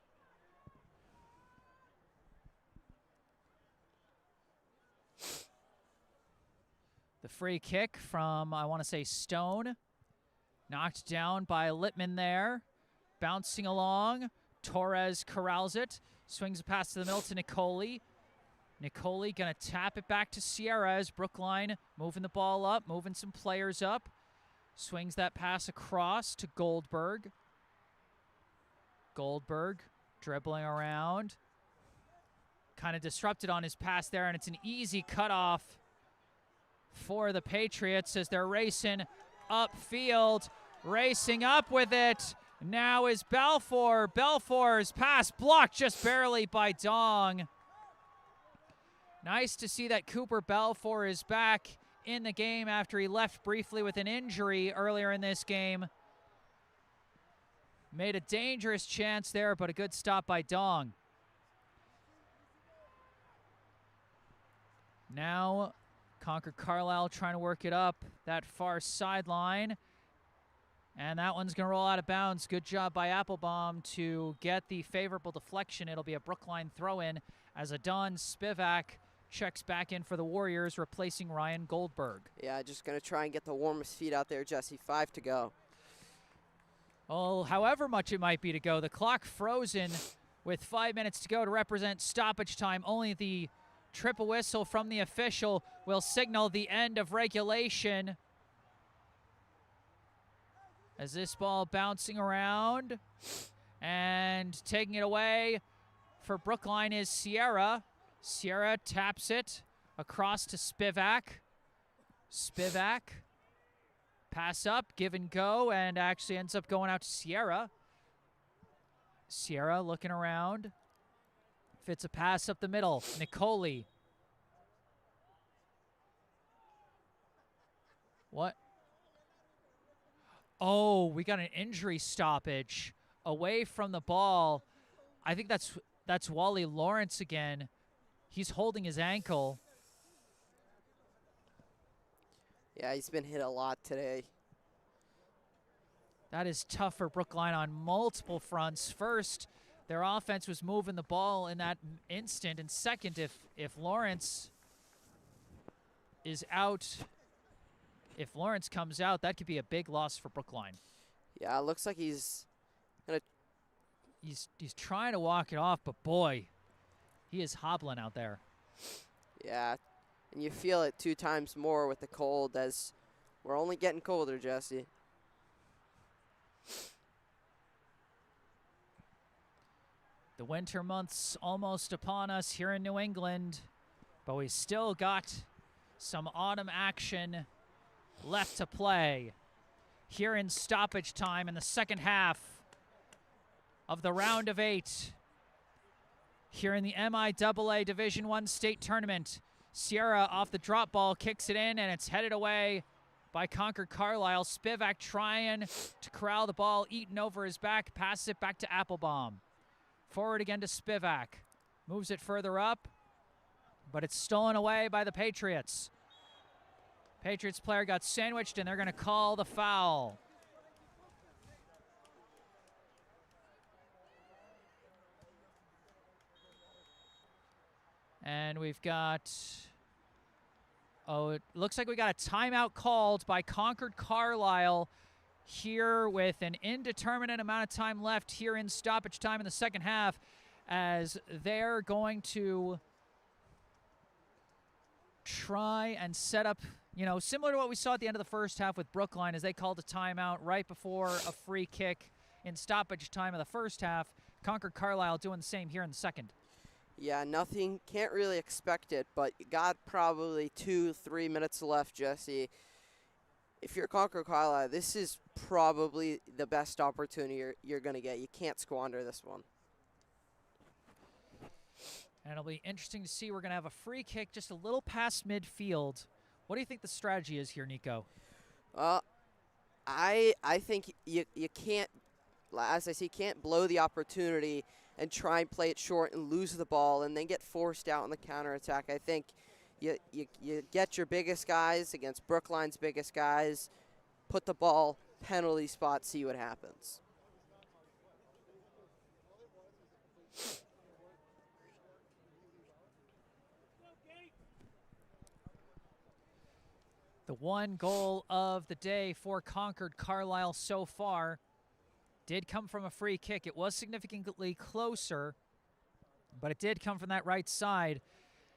The free kick from, I want to say, Stone. Knocked down by Lippman there. Bouncing along. Torres corrals it. Swings a pass to the middle to Nicoli. Nicoli going to tap it back to Sierra as Brookline moving the ball up, moving some players up. Swings that pass across to Goldberg. Goldberg dribbling around. Kind of disrupted on his pass there, and it's an easy cutoff for the Patriots as they're racing upfield. Racing up with it. Now is Balfour. Balfour's pass blocked just barely by Dong. Nice to see that Cooper Balfour is back in the game after he left briefly with an injury earlier in this game. Made a dangerous chance there, but a good stop by Dong. Now Concord-Carlisle trying to work it up that far sideline. And that one's going to roll out of bounds. Good job by Applebaum to get the favorable deflection. It'll be a Brookline throw-in as Adon Spivak checks back in for the Warriors, replacing Ryan Goldberg. Yeah, just going to try and get the warmest feet out there, Jesse. 5 to go. Well, however much it might be to go, the clock frozen with 5 minutes to go to represent stoppage time. Only the triple whistle from the official will signal the end of regulation. As this ball bouncing around and taking it away for Brookline is Sierra. Sierra taps it across to Spivak. Spivak, pass up, give and go, and actually ends up going out to Sierra. Sierra looking around. Fits a pass up the middle. Nicoli. What? Oh, we got an injury stoppage away from the ball. I think that's Wally Lawrence again. He's holding his ankle. Yeah, he's been hit a lot today. That is tough for Brookline on multiple fronts. First, their offense was moving the ball in that instant. And second, if Lawrence is out, if Lawrence comes out, that could be a big loss for Brookline. Yeah, it looks like he's gonna. He's trying to walk it off, but boy, he is hobbling out there. Yeah, and you feel it 2 times more with the cold as we're only getting colder, Jesse. The winter months almost upon us here in New England, but we still got some autumn action left to play here in stoppage time in the second half of the round of 8 here in the MIAA Division I state tournament. Sierra off the drop ball kicks it in, and it's headed away by Concord-Carlisle. Spivak trying to corral the ball, eaten over his back, passes it back to Applebaum. Forward again to Spivak. Moves it further up, but it's stolen away by the Patriots. Patriots player got sandwiched, and they're going to call the foul. And we've got, it looks like we got a timeout called by Concord-Carlisle here with an indeterminate amount of time left here in stoppage time in the second half, as they're going to try and set up, similar to what we saw at the end of the first half with Brookline, as they called a timeout right before a free kick in stoppage time of the first half. Concord-Carlisle doing the same here in the second. Yeah, nothing, can't really expect it, but you got probably 2-3 minutes left, Jesse. If you're Concord-Carlisle, this is probably the best opportunity you're going to get. You can't squander this one. And it'll be interesting to see. We're going to have a free kick just a little past midfield. What do you think the strategy is here, Nico? I think you can't, as I say, can't blow the opportunity and try and play it short and lose the ball and then get forced out on the counterattack. I think you get your biggest guys against Brookline's biggest guys, put the ball, penalty spot, see what happens. The one goal of the day for Concord-Carlisle so far did come from a free kick. It was significantly closer, but it did come from that right side.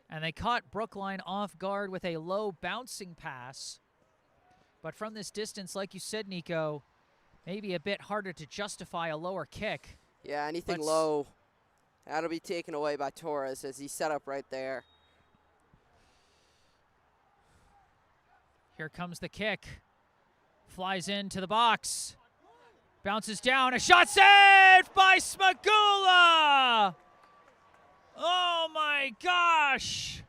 And they caught Brookline off guard with a low bouncing pass. But from this distance, like you said, Nico, maybe a bit harder to justify a lower kick. Yeah, anything low, that'll be taken away by Torres as he's set up right there. Here comes the kick. Flies into the box. Bounces down. A shot saved by Smagula! Oh my gosh!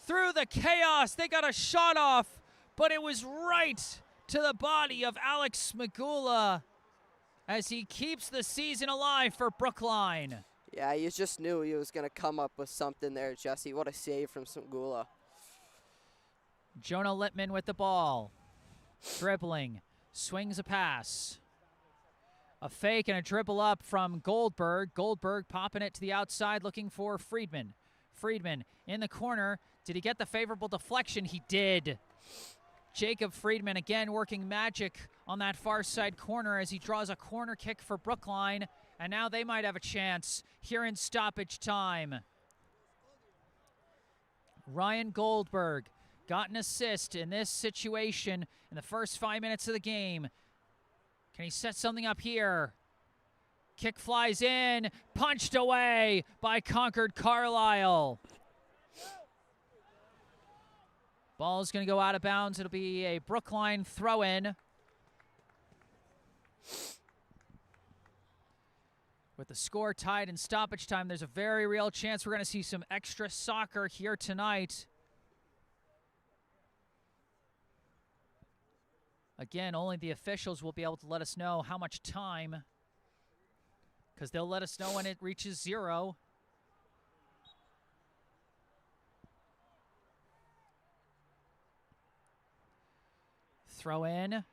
Through the chaos, they got a shot off, but it was right to the body of Alex Smagula as he keeps the season alive for Brookline. Yeah, you just knew he was going to come up with something there, Jesse. What a save from Smagula. Jonah Littman with the ball. Dribbling. Swings a pass. A fake and a dribble up from Goldberg. Goldberg popping it to the outside looking for Friedman. Friedman in the corner. Did he get the favorable deflection? He did. Jacob Friedman again working magic on that far side corner as he draws a corner kick for Brookline. And now they might have a chance here in stoppage time. Ryan Goldberg got an assist in this situation in the first 5 minutes of the game. Can he set something up here? Kick flies in, punched away by Concord-Carlisle. Ball's going to go out of bounds. It'll be a Brookline throw-in. With the score tied in stoppage time, there's a very real chance we're going to see some extra soccer here tonight. Again, only the officials will be able to let us know how much time, because they'll let us know when it reaches 0. Throw in.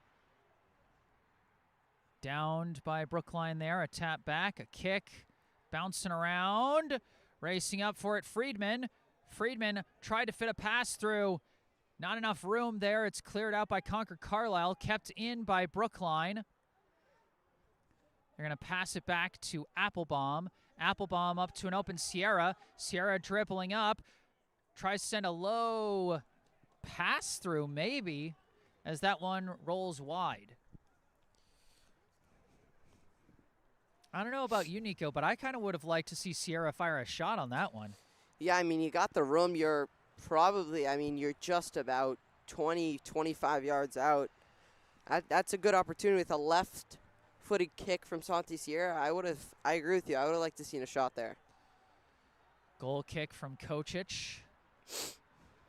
Downed by Brookline there. A tap back, a kick. Bouncing around. Racing up for it, Friedman. Friedman tried to fit a pass through. Not enough room there. It's cleared out by Concord-Carlisle. Kept in by Brookline. They're going to pass it back to Applebaum. Applebaum up to an open Sierra. Sierra dribbling up. Tries to send a low pass through maybe as that one rolls wide. I don't know about you, Nico, but I kind of would have liked to see Sierra fire a shot on that one. Yeah, I mean, you got the room. You're just about 20, 25 yards out. That's a good opportunity with a left-footed kick from Santi Sierra. I agree with you. I would have liked to seen a shot there. Goal kick from Kocic.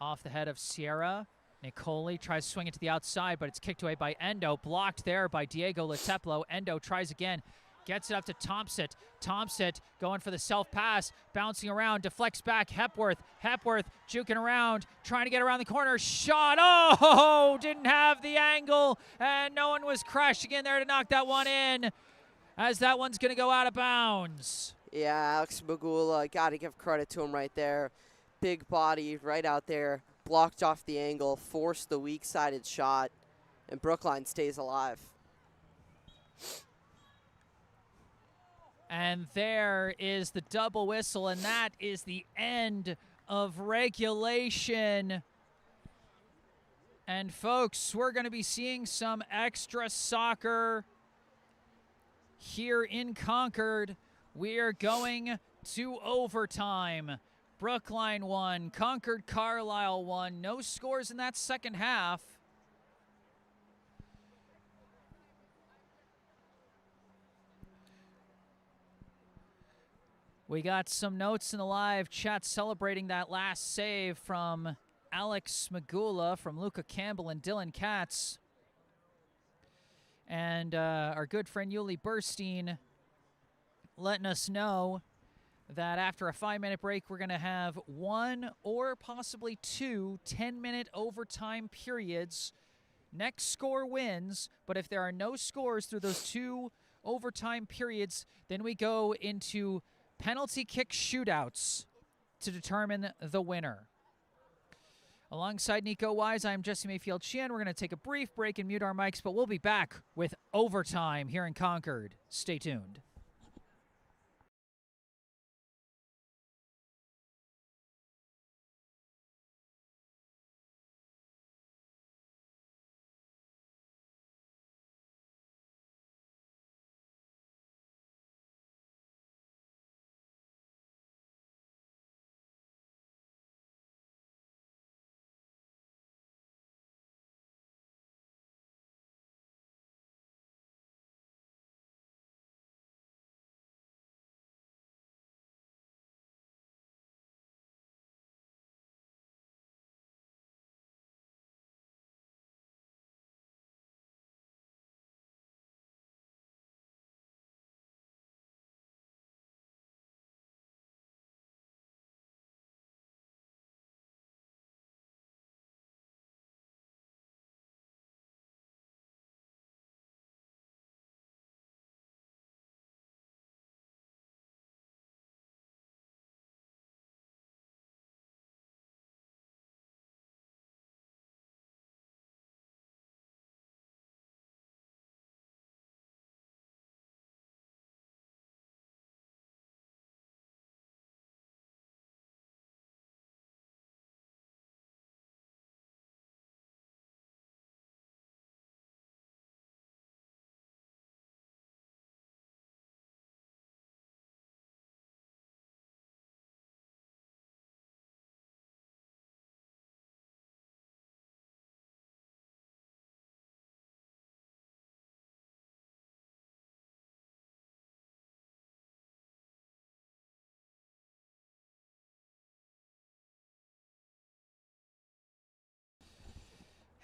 Off the head of Sierra. Nicoli tries to swing it to the outside, but it's kicked away by Endo. Blocked there by Diego Leteplo. Endo tries again. Gets it up to Thompson. Thompson going for the self-pass. Bouncing around. Deflects back. Hepworth. Hepworth juking around. Trying to get around the corner. Shot. Oh! Didn't have the angle. And no one was crashing in there to knock that one in. As that one's going to go out of bounds. Yeah, Alex Magula. Got to give credit to him right there. Big body right out there. Blocked off the angle. Forced the weak-sided shot. And Brookline stays alive. And there is the double whistle, and that is the end of regulation. And folks, we're going to be seeing some extra soccer here in Concord. We are going to overtime. Brookline 1, Concord-Carlisle 1. No scores in that second half. We got some notes in the live chat celebrating that last save from Alex Smagula, from Luca Campbell and Dylan Katz. And our good friend Yuli Burstein letting us know that after a 5-minute break, we're going to have one or possibly two 10-minute overtime periods. Next score wins, but if there are no scores through those two overtime periods, then we go into penalty kick shootouts to determine the winner. Alongside Nico Wise, I'm Jesse Mayfield-Sheehan. We're going to take a brief break and mute our mics, but we'll be back with overtime here in Concord. Stay tuned.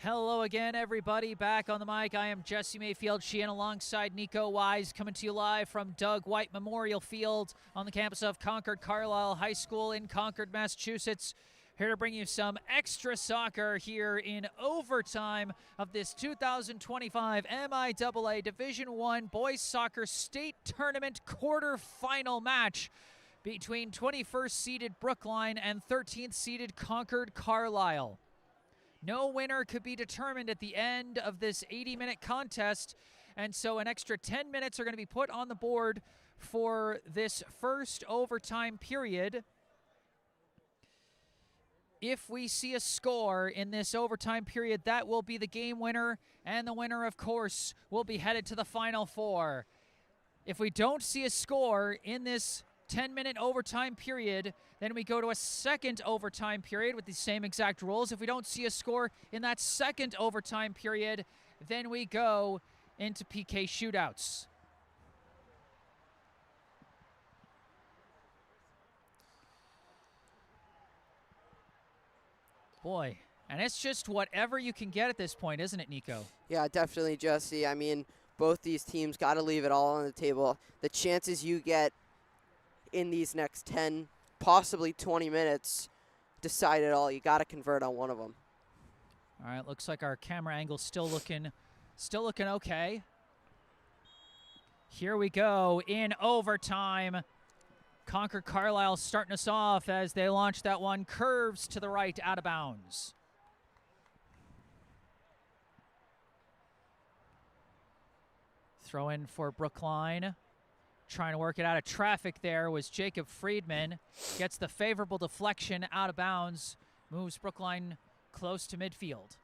Hello again, everybody. Back on the mic, I am Jesse Mayfield-Sheehan alongside Nico Wise, coming to you live from Doug White Memorial Field on the campus of Concord-Carlisle High School in Concord, Massachusetts. Here to bring you some extra soccer here in overtime of this 2025 MIAA Division I Boys Soccer State Tournament quarterfinal match between 21st seeded Brookline and 13th seeded Concord-Carlisle. No winner could be determined at the end of this 80-minute contest, and so an extra 10 minutes are going to be put on the board for this first overtime period. If we see a score in this overtime period, that will be the game winner, and the winner, of course, will be headed to the Final Four. If we don't see a score in this 10-minute overtime period, then we go to a second overtime period with the same exact rules. If we don't see a score in that second overtime period, then we go into PK shootouts. Boy, and it's just whatever you can get at this point, isn't it, Nico? Yeah, definitely, Jesse. I mean, both these teams got to leave it all on the table. The chances you get in these next 10, possibly 20 minutes, decide it all. You got to convert on one of them. All right, looks like our camera angle's still looking okay. Here we go in overtime. Concord-Carlisle starting us off as they launch that one. Curves to the right, out of bounds. Throw in for Brookline. Trying to work it out of traffic there was Jacob Friedman. Gets the favorable deflection out of bounds. Moves Brookline close to midfield.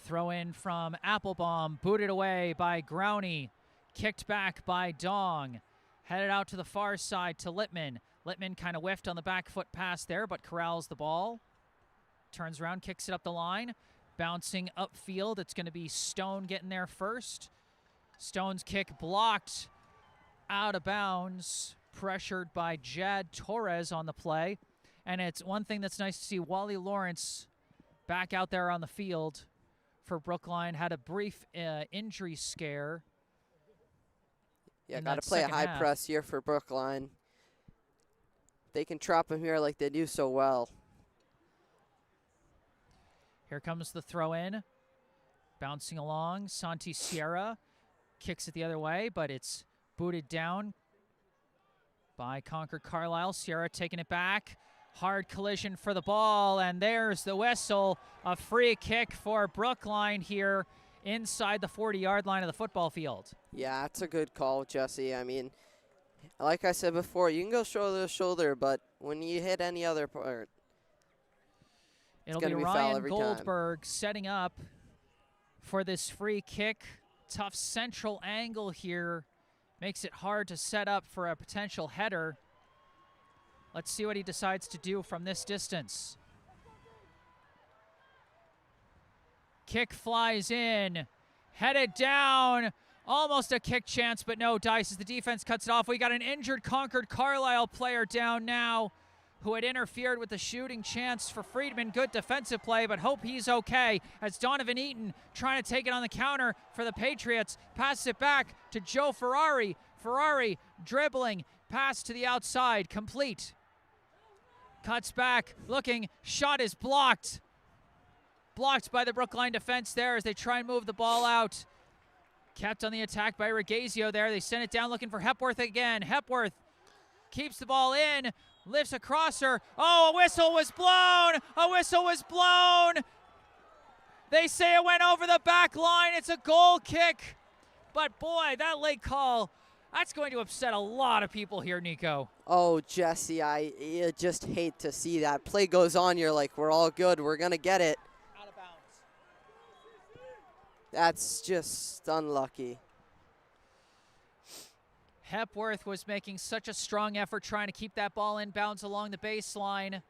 Throw in from Applebaum. Booted away by Growney. Kicked back by Dong. Headed out to the far side to Littman. Littman kind of whiffed on the back foot pass there, but corrals the ball. Turns around, kicks it up the line. Bouncing upfield. It's going to be Stone getting there first. Stone's kick blocked out of bounds. Pressured by Jad Torres on the play. And it's one thing that's nice to see Wally Lawrence back out there on the field for Brookline. Had a brief injury scare. Yeah, in got that to play a second high half. press here for Brookline. They can trap him here like they do so well. Here comes the throw in. Bouncing along. Santi Sierra kicks it the other way, but it's booted down by Concord-Carlisle. Sierra taking it back. Hard collision for the ball, and there's the whistle. A free kick for Brookline here inside the 40-yard line of the football field. Yeah, that's a good call, Jesse. I mean, like I said before, you can go shoulder to shoulder, but when you hit any other part, It'll gonna be be foul Ryan every time. Goldberg setting up for this free kick. Tough central angle here. Makes it hard to set up for a potential header. Let's see what he decides to do from this distance. Kick flies in. Headed down. Almost a kick chance, but no dice as the defense cuts it off. We got an injured Concord-Carlisle player down now who had interfered with the shooting chance for Friedman. Good defensive play, but hope he's okay as Donovan Eaton trying to take it on the counter for the Patriots. Passes it back to Joe Ferrari. Ferrari dribbling, pass to the outside, complete. Cuts back, looking, shot is blocked. Blocked by the Brookline defense there as they try and move the ball out. Kept on the attack by Regazio there. They send it down looking for Hepworth again. Hepworth keeps the ball in, lifts a crosser. Oh, a whistle was blown! A whistle was blown! They say it went over the back line. It's a goal kick. But boy, that late call, that's going to upset a lot of people here, Nico. Oh, Jesse, you just hate to see that. Play goes on, you're like, we're all good, we're going to get it. Out of bounds. That's just unlucky. Hepworth was making such a strong effort trying to keep that ball in bounds along the baseline.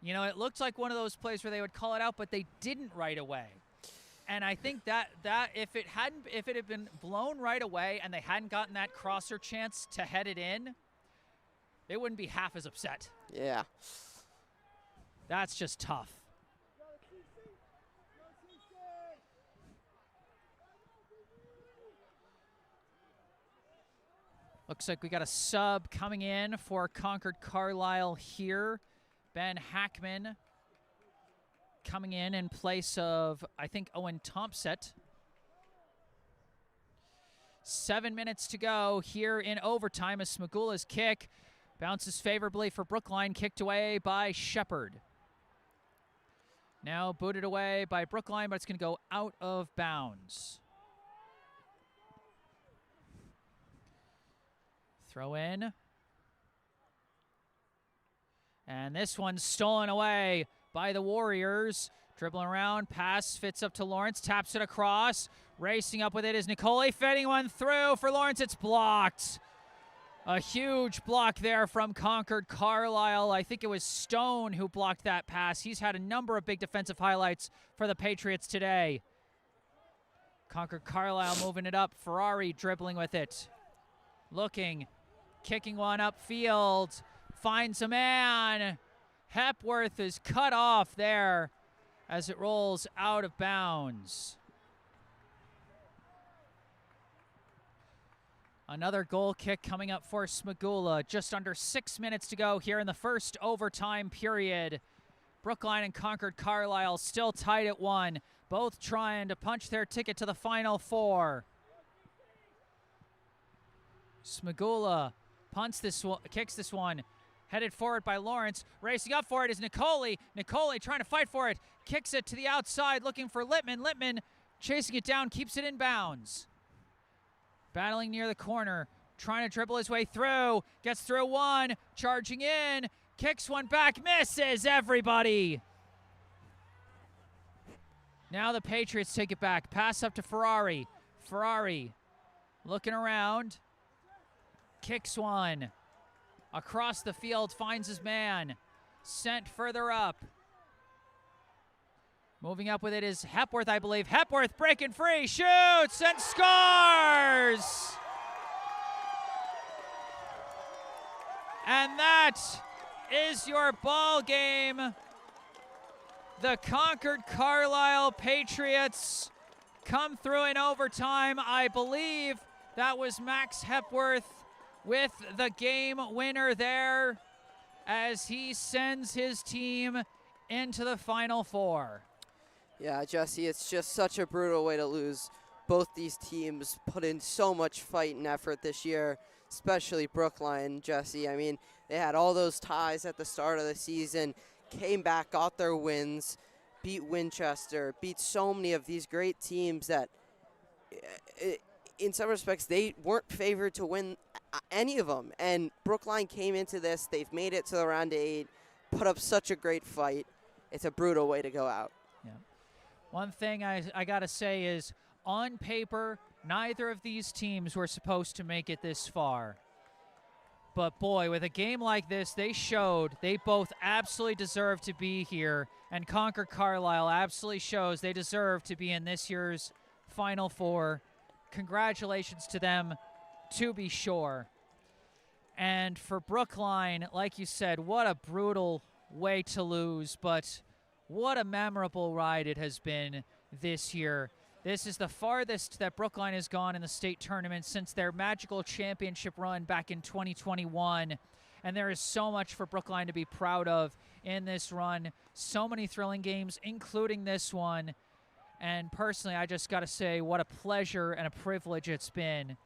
You know, it looked like one of those plays where they would call it out, but they didn't right away. And I think that if it had been blown right away and they hadn't gotten that crosser chance to head it in, they wouldn't be half as upset. Yeah. That's just tough. Looks like we got a sub coming in for Concord-Carlisle here. Ben Hackman coming in place of, I think, Owen Thompset. 7 minutes to go here in overtime as Smagula's kick bounces favorably for Brookline, kicked away by Shepard. Now booted away by Brookline, but it's going to go out of bounds. Throw in. And this one's stolen away by the Warriors. Dribbling around, pass, fits up to Lawrence, taps it across. Racing up with it is Nicole, fitting one through for Lawrence. It's blocked. A huge block there from Concord-Carlisle. I think it was Stone who blocked that pass. He's had a number of big defensive highlights for the Patriots today. Concord-Carlisle moving it up. Ferrari dribbling with it. Looking, kicking one upfield. Finds a man. Hepworth is cut off there as it rolls out of bounds. Another goal kick coming up for Smagula. Just under 6 minutes to go here in the first overtime period. Brookline and Concord-Carlisle still tied at 1. Both trying to punch their ticket to the Final Four. Smagula punts this one, kicks this one. Headed forward by Lawrence. Racing up for it is Nicole. Nicole trying to fight for it. Kicks it to the outside looking for Littman. Littman chasing it down, keeps it in bounds. Battling near the corner. Trying to dribble his way through. Gets through one. Charging in. Kicks one back. Misses everybody. Now the Patriots take it back. Pass up to Ferrari. Ferrari looking around. Kicks one. Across the field, finds his man. Sent further up. Moving up with it is Hepworth, I believe. Hepworth breaking free, shoots and scores! And that is your ball game. The Concord-Carlisle Patriots come through in overtime. I believe That was Max Hepworth with the game winner there as he sends his team into the Final Four. Yeah, Jesse, it's just such a brutal way to lose. Both these teams put in so much fight and effort this year, especially Brookline, Jesse. I mean, they had all those ties at the start of the season, came back, got their wins, beat Winchester, beat so many of these great teams that in some respects they weren't favored to win any of them. And Brookline came into this, they've made it to the round of 8, put up such a great fight. It's a brutal way to go out. Yeah. One thing I got to say is, on paper, neither of these teams were supposed to make it this far. But boy, with a game like this, they showed they both absolutely deserve to be here. And Concord-Carlisle absolutely shows they deserve to be in this year's Final Four. Congratulations to them, to be sure. And for Brookline, like you said, what a brutal way to lose, but what a memorable ride it has been this year. This is the farthest that Brookline has gone in the state tournament since their magical championship run back in 2021. And there is so much for Brookline to be proud of in this run. So many thrilling games, including this one. And personally, I just got to say what a pleasure and a privilege it's been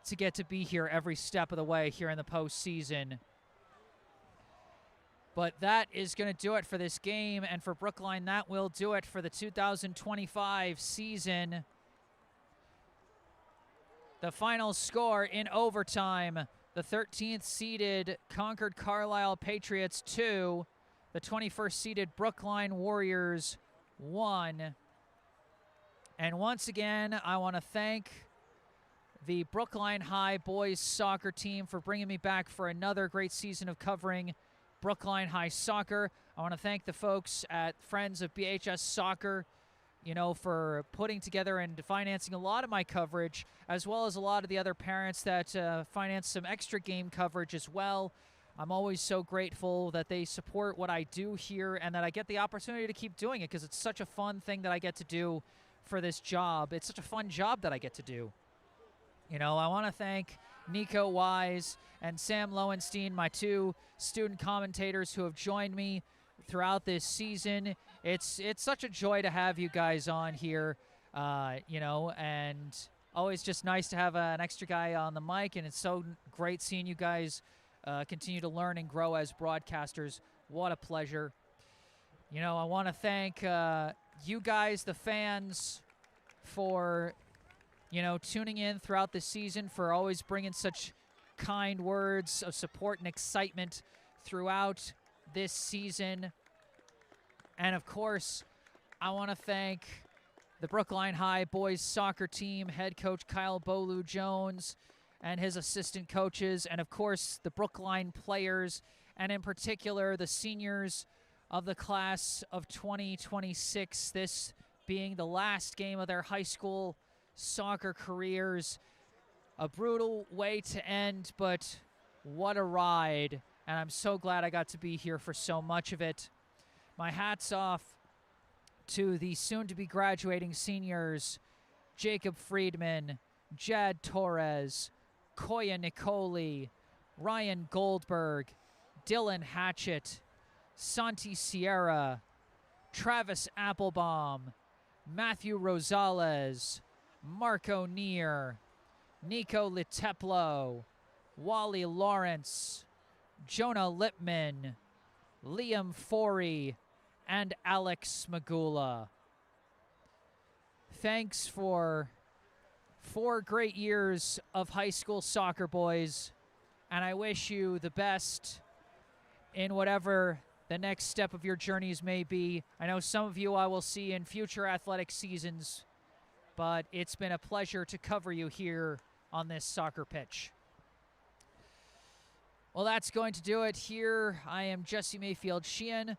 to get to be here every step of the way here in the postseason. But that is going to do it for this game, and for Brookline, that will do it for the 2025 season. The final score in overtime, the 13th seeded Concord-Carlisle Patriots 2, the 21st seeded Brookline Warriors 1. And once again, I want to thank the Brookline High boys soccer team for bringing me back for another great season of covering Brookline High soccer. I want to thank the folks at Friends of BHS Soccer, for putting together and financing a lot of my coverage, as well as a lot of the other parents that finance some extra game coverage as well. I'm always so grateful that they support what I do here and that I get the opportunity to keep doing it, because it's such a fun thing that I get to do for this job. It's such a fun job that I get to do. I want to thank Nico Wise and Sam Lowenstein, my two student commentators who have joined me throughout this season. It's such a joy to have you guys on here, and always just nice to have an extra guy on the mic, and it's so great seeing you guys continue to learn and grow as broadcasters. What a pleasure. I want to thank you guys, the fans, for tuning in throughout the season, for always bringing such kind words of support and excitement throughout this season. And of course, I want to thank the Brookline High boys soccer team, head coach Kyle Bolu-Jones and his assistant coaches, and of course the Brookline players, and in particular the seniors of the class of 2026, this being the last game of their high school soccer careers. A brutal way to end, but what a ride, and I'm so glad I got to be here for so much of it. My hat's off to the soon-to-be graduating seniors, Jacob Friedman, Jad Torres, Koya Nicoli, Ryan Goldberg, Dylan Hatchett, Santi Sierra, Travis Applebaum, Matthew Rosales, Marco Neer, Nico Liteplo, Wally Lawrence, Jonah Lipman, Liam Forey, and Alex Magula. Thanks for 4 great years of high school soccer, boys, and I wish you the best in whatever the next step of your journeys may be. I know some of you I will see in future athletic seasons, but it's been a pleasure to cover you here on this soccer pitch. Well, that's going to do it here. I am Jesse Mayfield-Sheehan.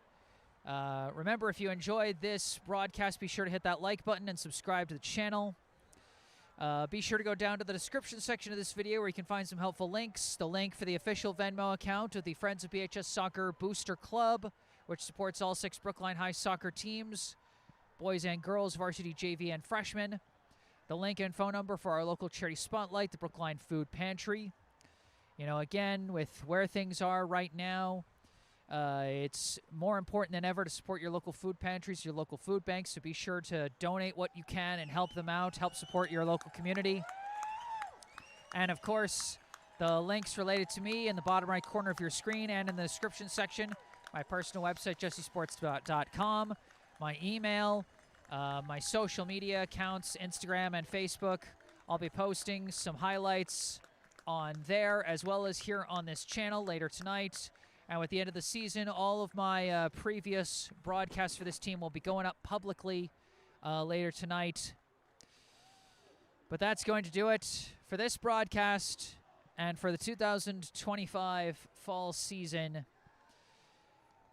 Remember, if you enjoyed this broadcast, be sure to hit that like button and subscribe to the channel. Be sure to go down to the description section of this video where you can find some helpful links. The link for the official Venmo account of the Friends of BHS Soccer Booster Club, which supports all 6 Brookline High soccer teams, boys and girls, varsity, JV, and freshmen. the link and phone number for our local charity spotlight, the Brookline Food Pantry. You know, again, with where things are right now, it's more important than ever to support your local food pantries, your local food banks, so be sure to donate what you can and help them out, help support your local community. And of course, the links related to me in the bottom right corner of your screen and in the description section. My personal website, jessesports.com, my email, my social media accounts, Instagram and Facebook. I'll be posting some highlights on there as well as here on this channel later tonight. And at the end of the season, all of my previous broadcasts for this team will be going up publicly later tonight. But that's going to do it for this broadcast and for the 2025 fall season.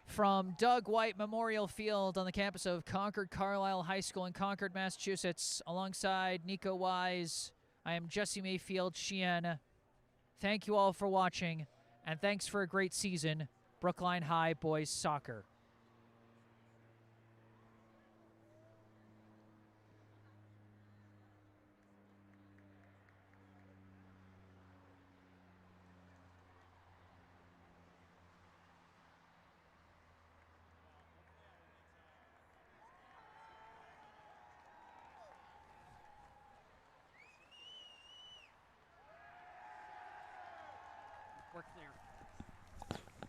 From Doug White Memorial Field on the campus of Concord-Carlisle High School in Concord, Massachusetts, alongside Nico Wise, I am Jesse Mayfield-Sheehan. Thank you all for watching, and thanks for a great season, Brookline High Boys Soccer. We're clear.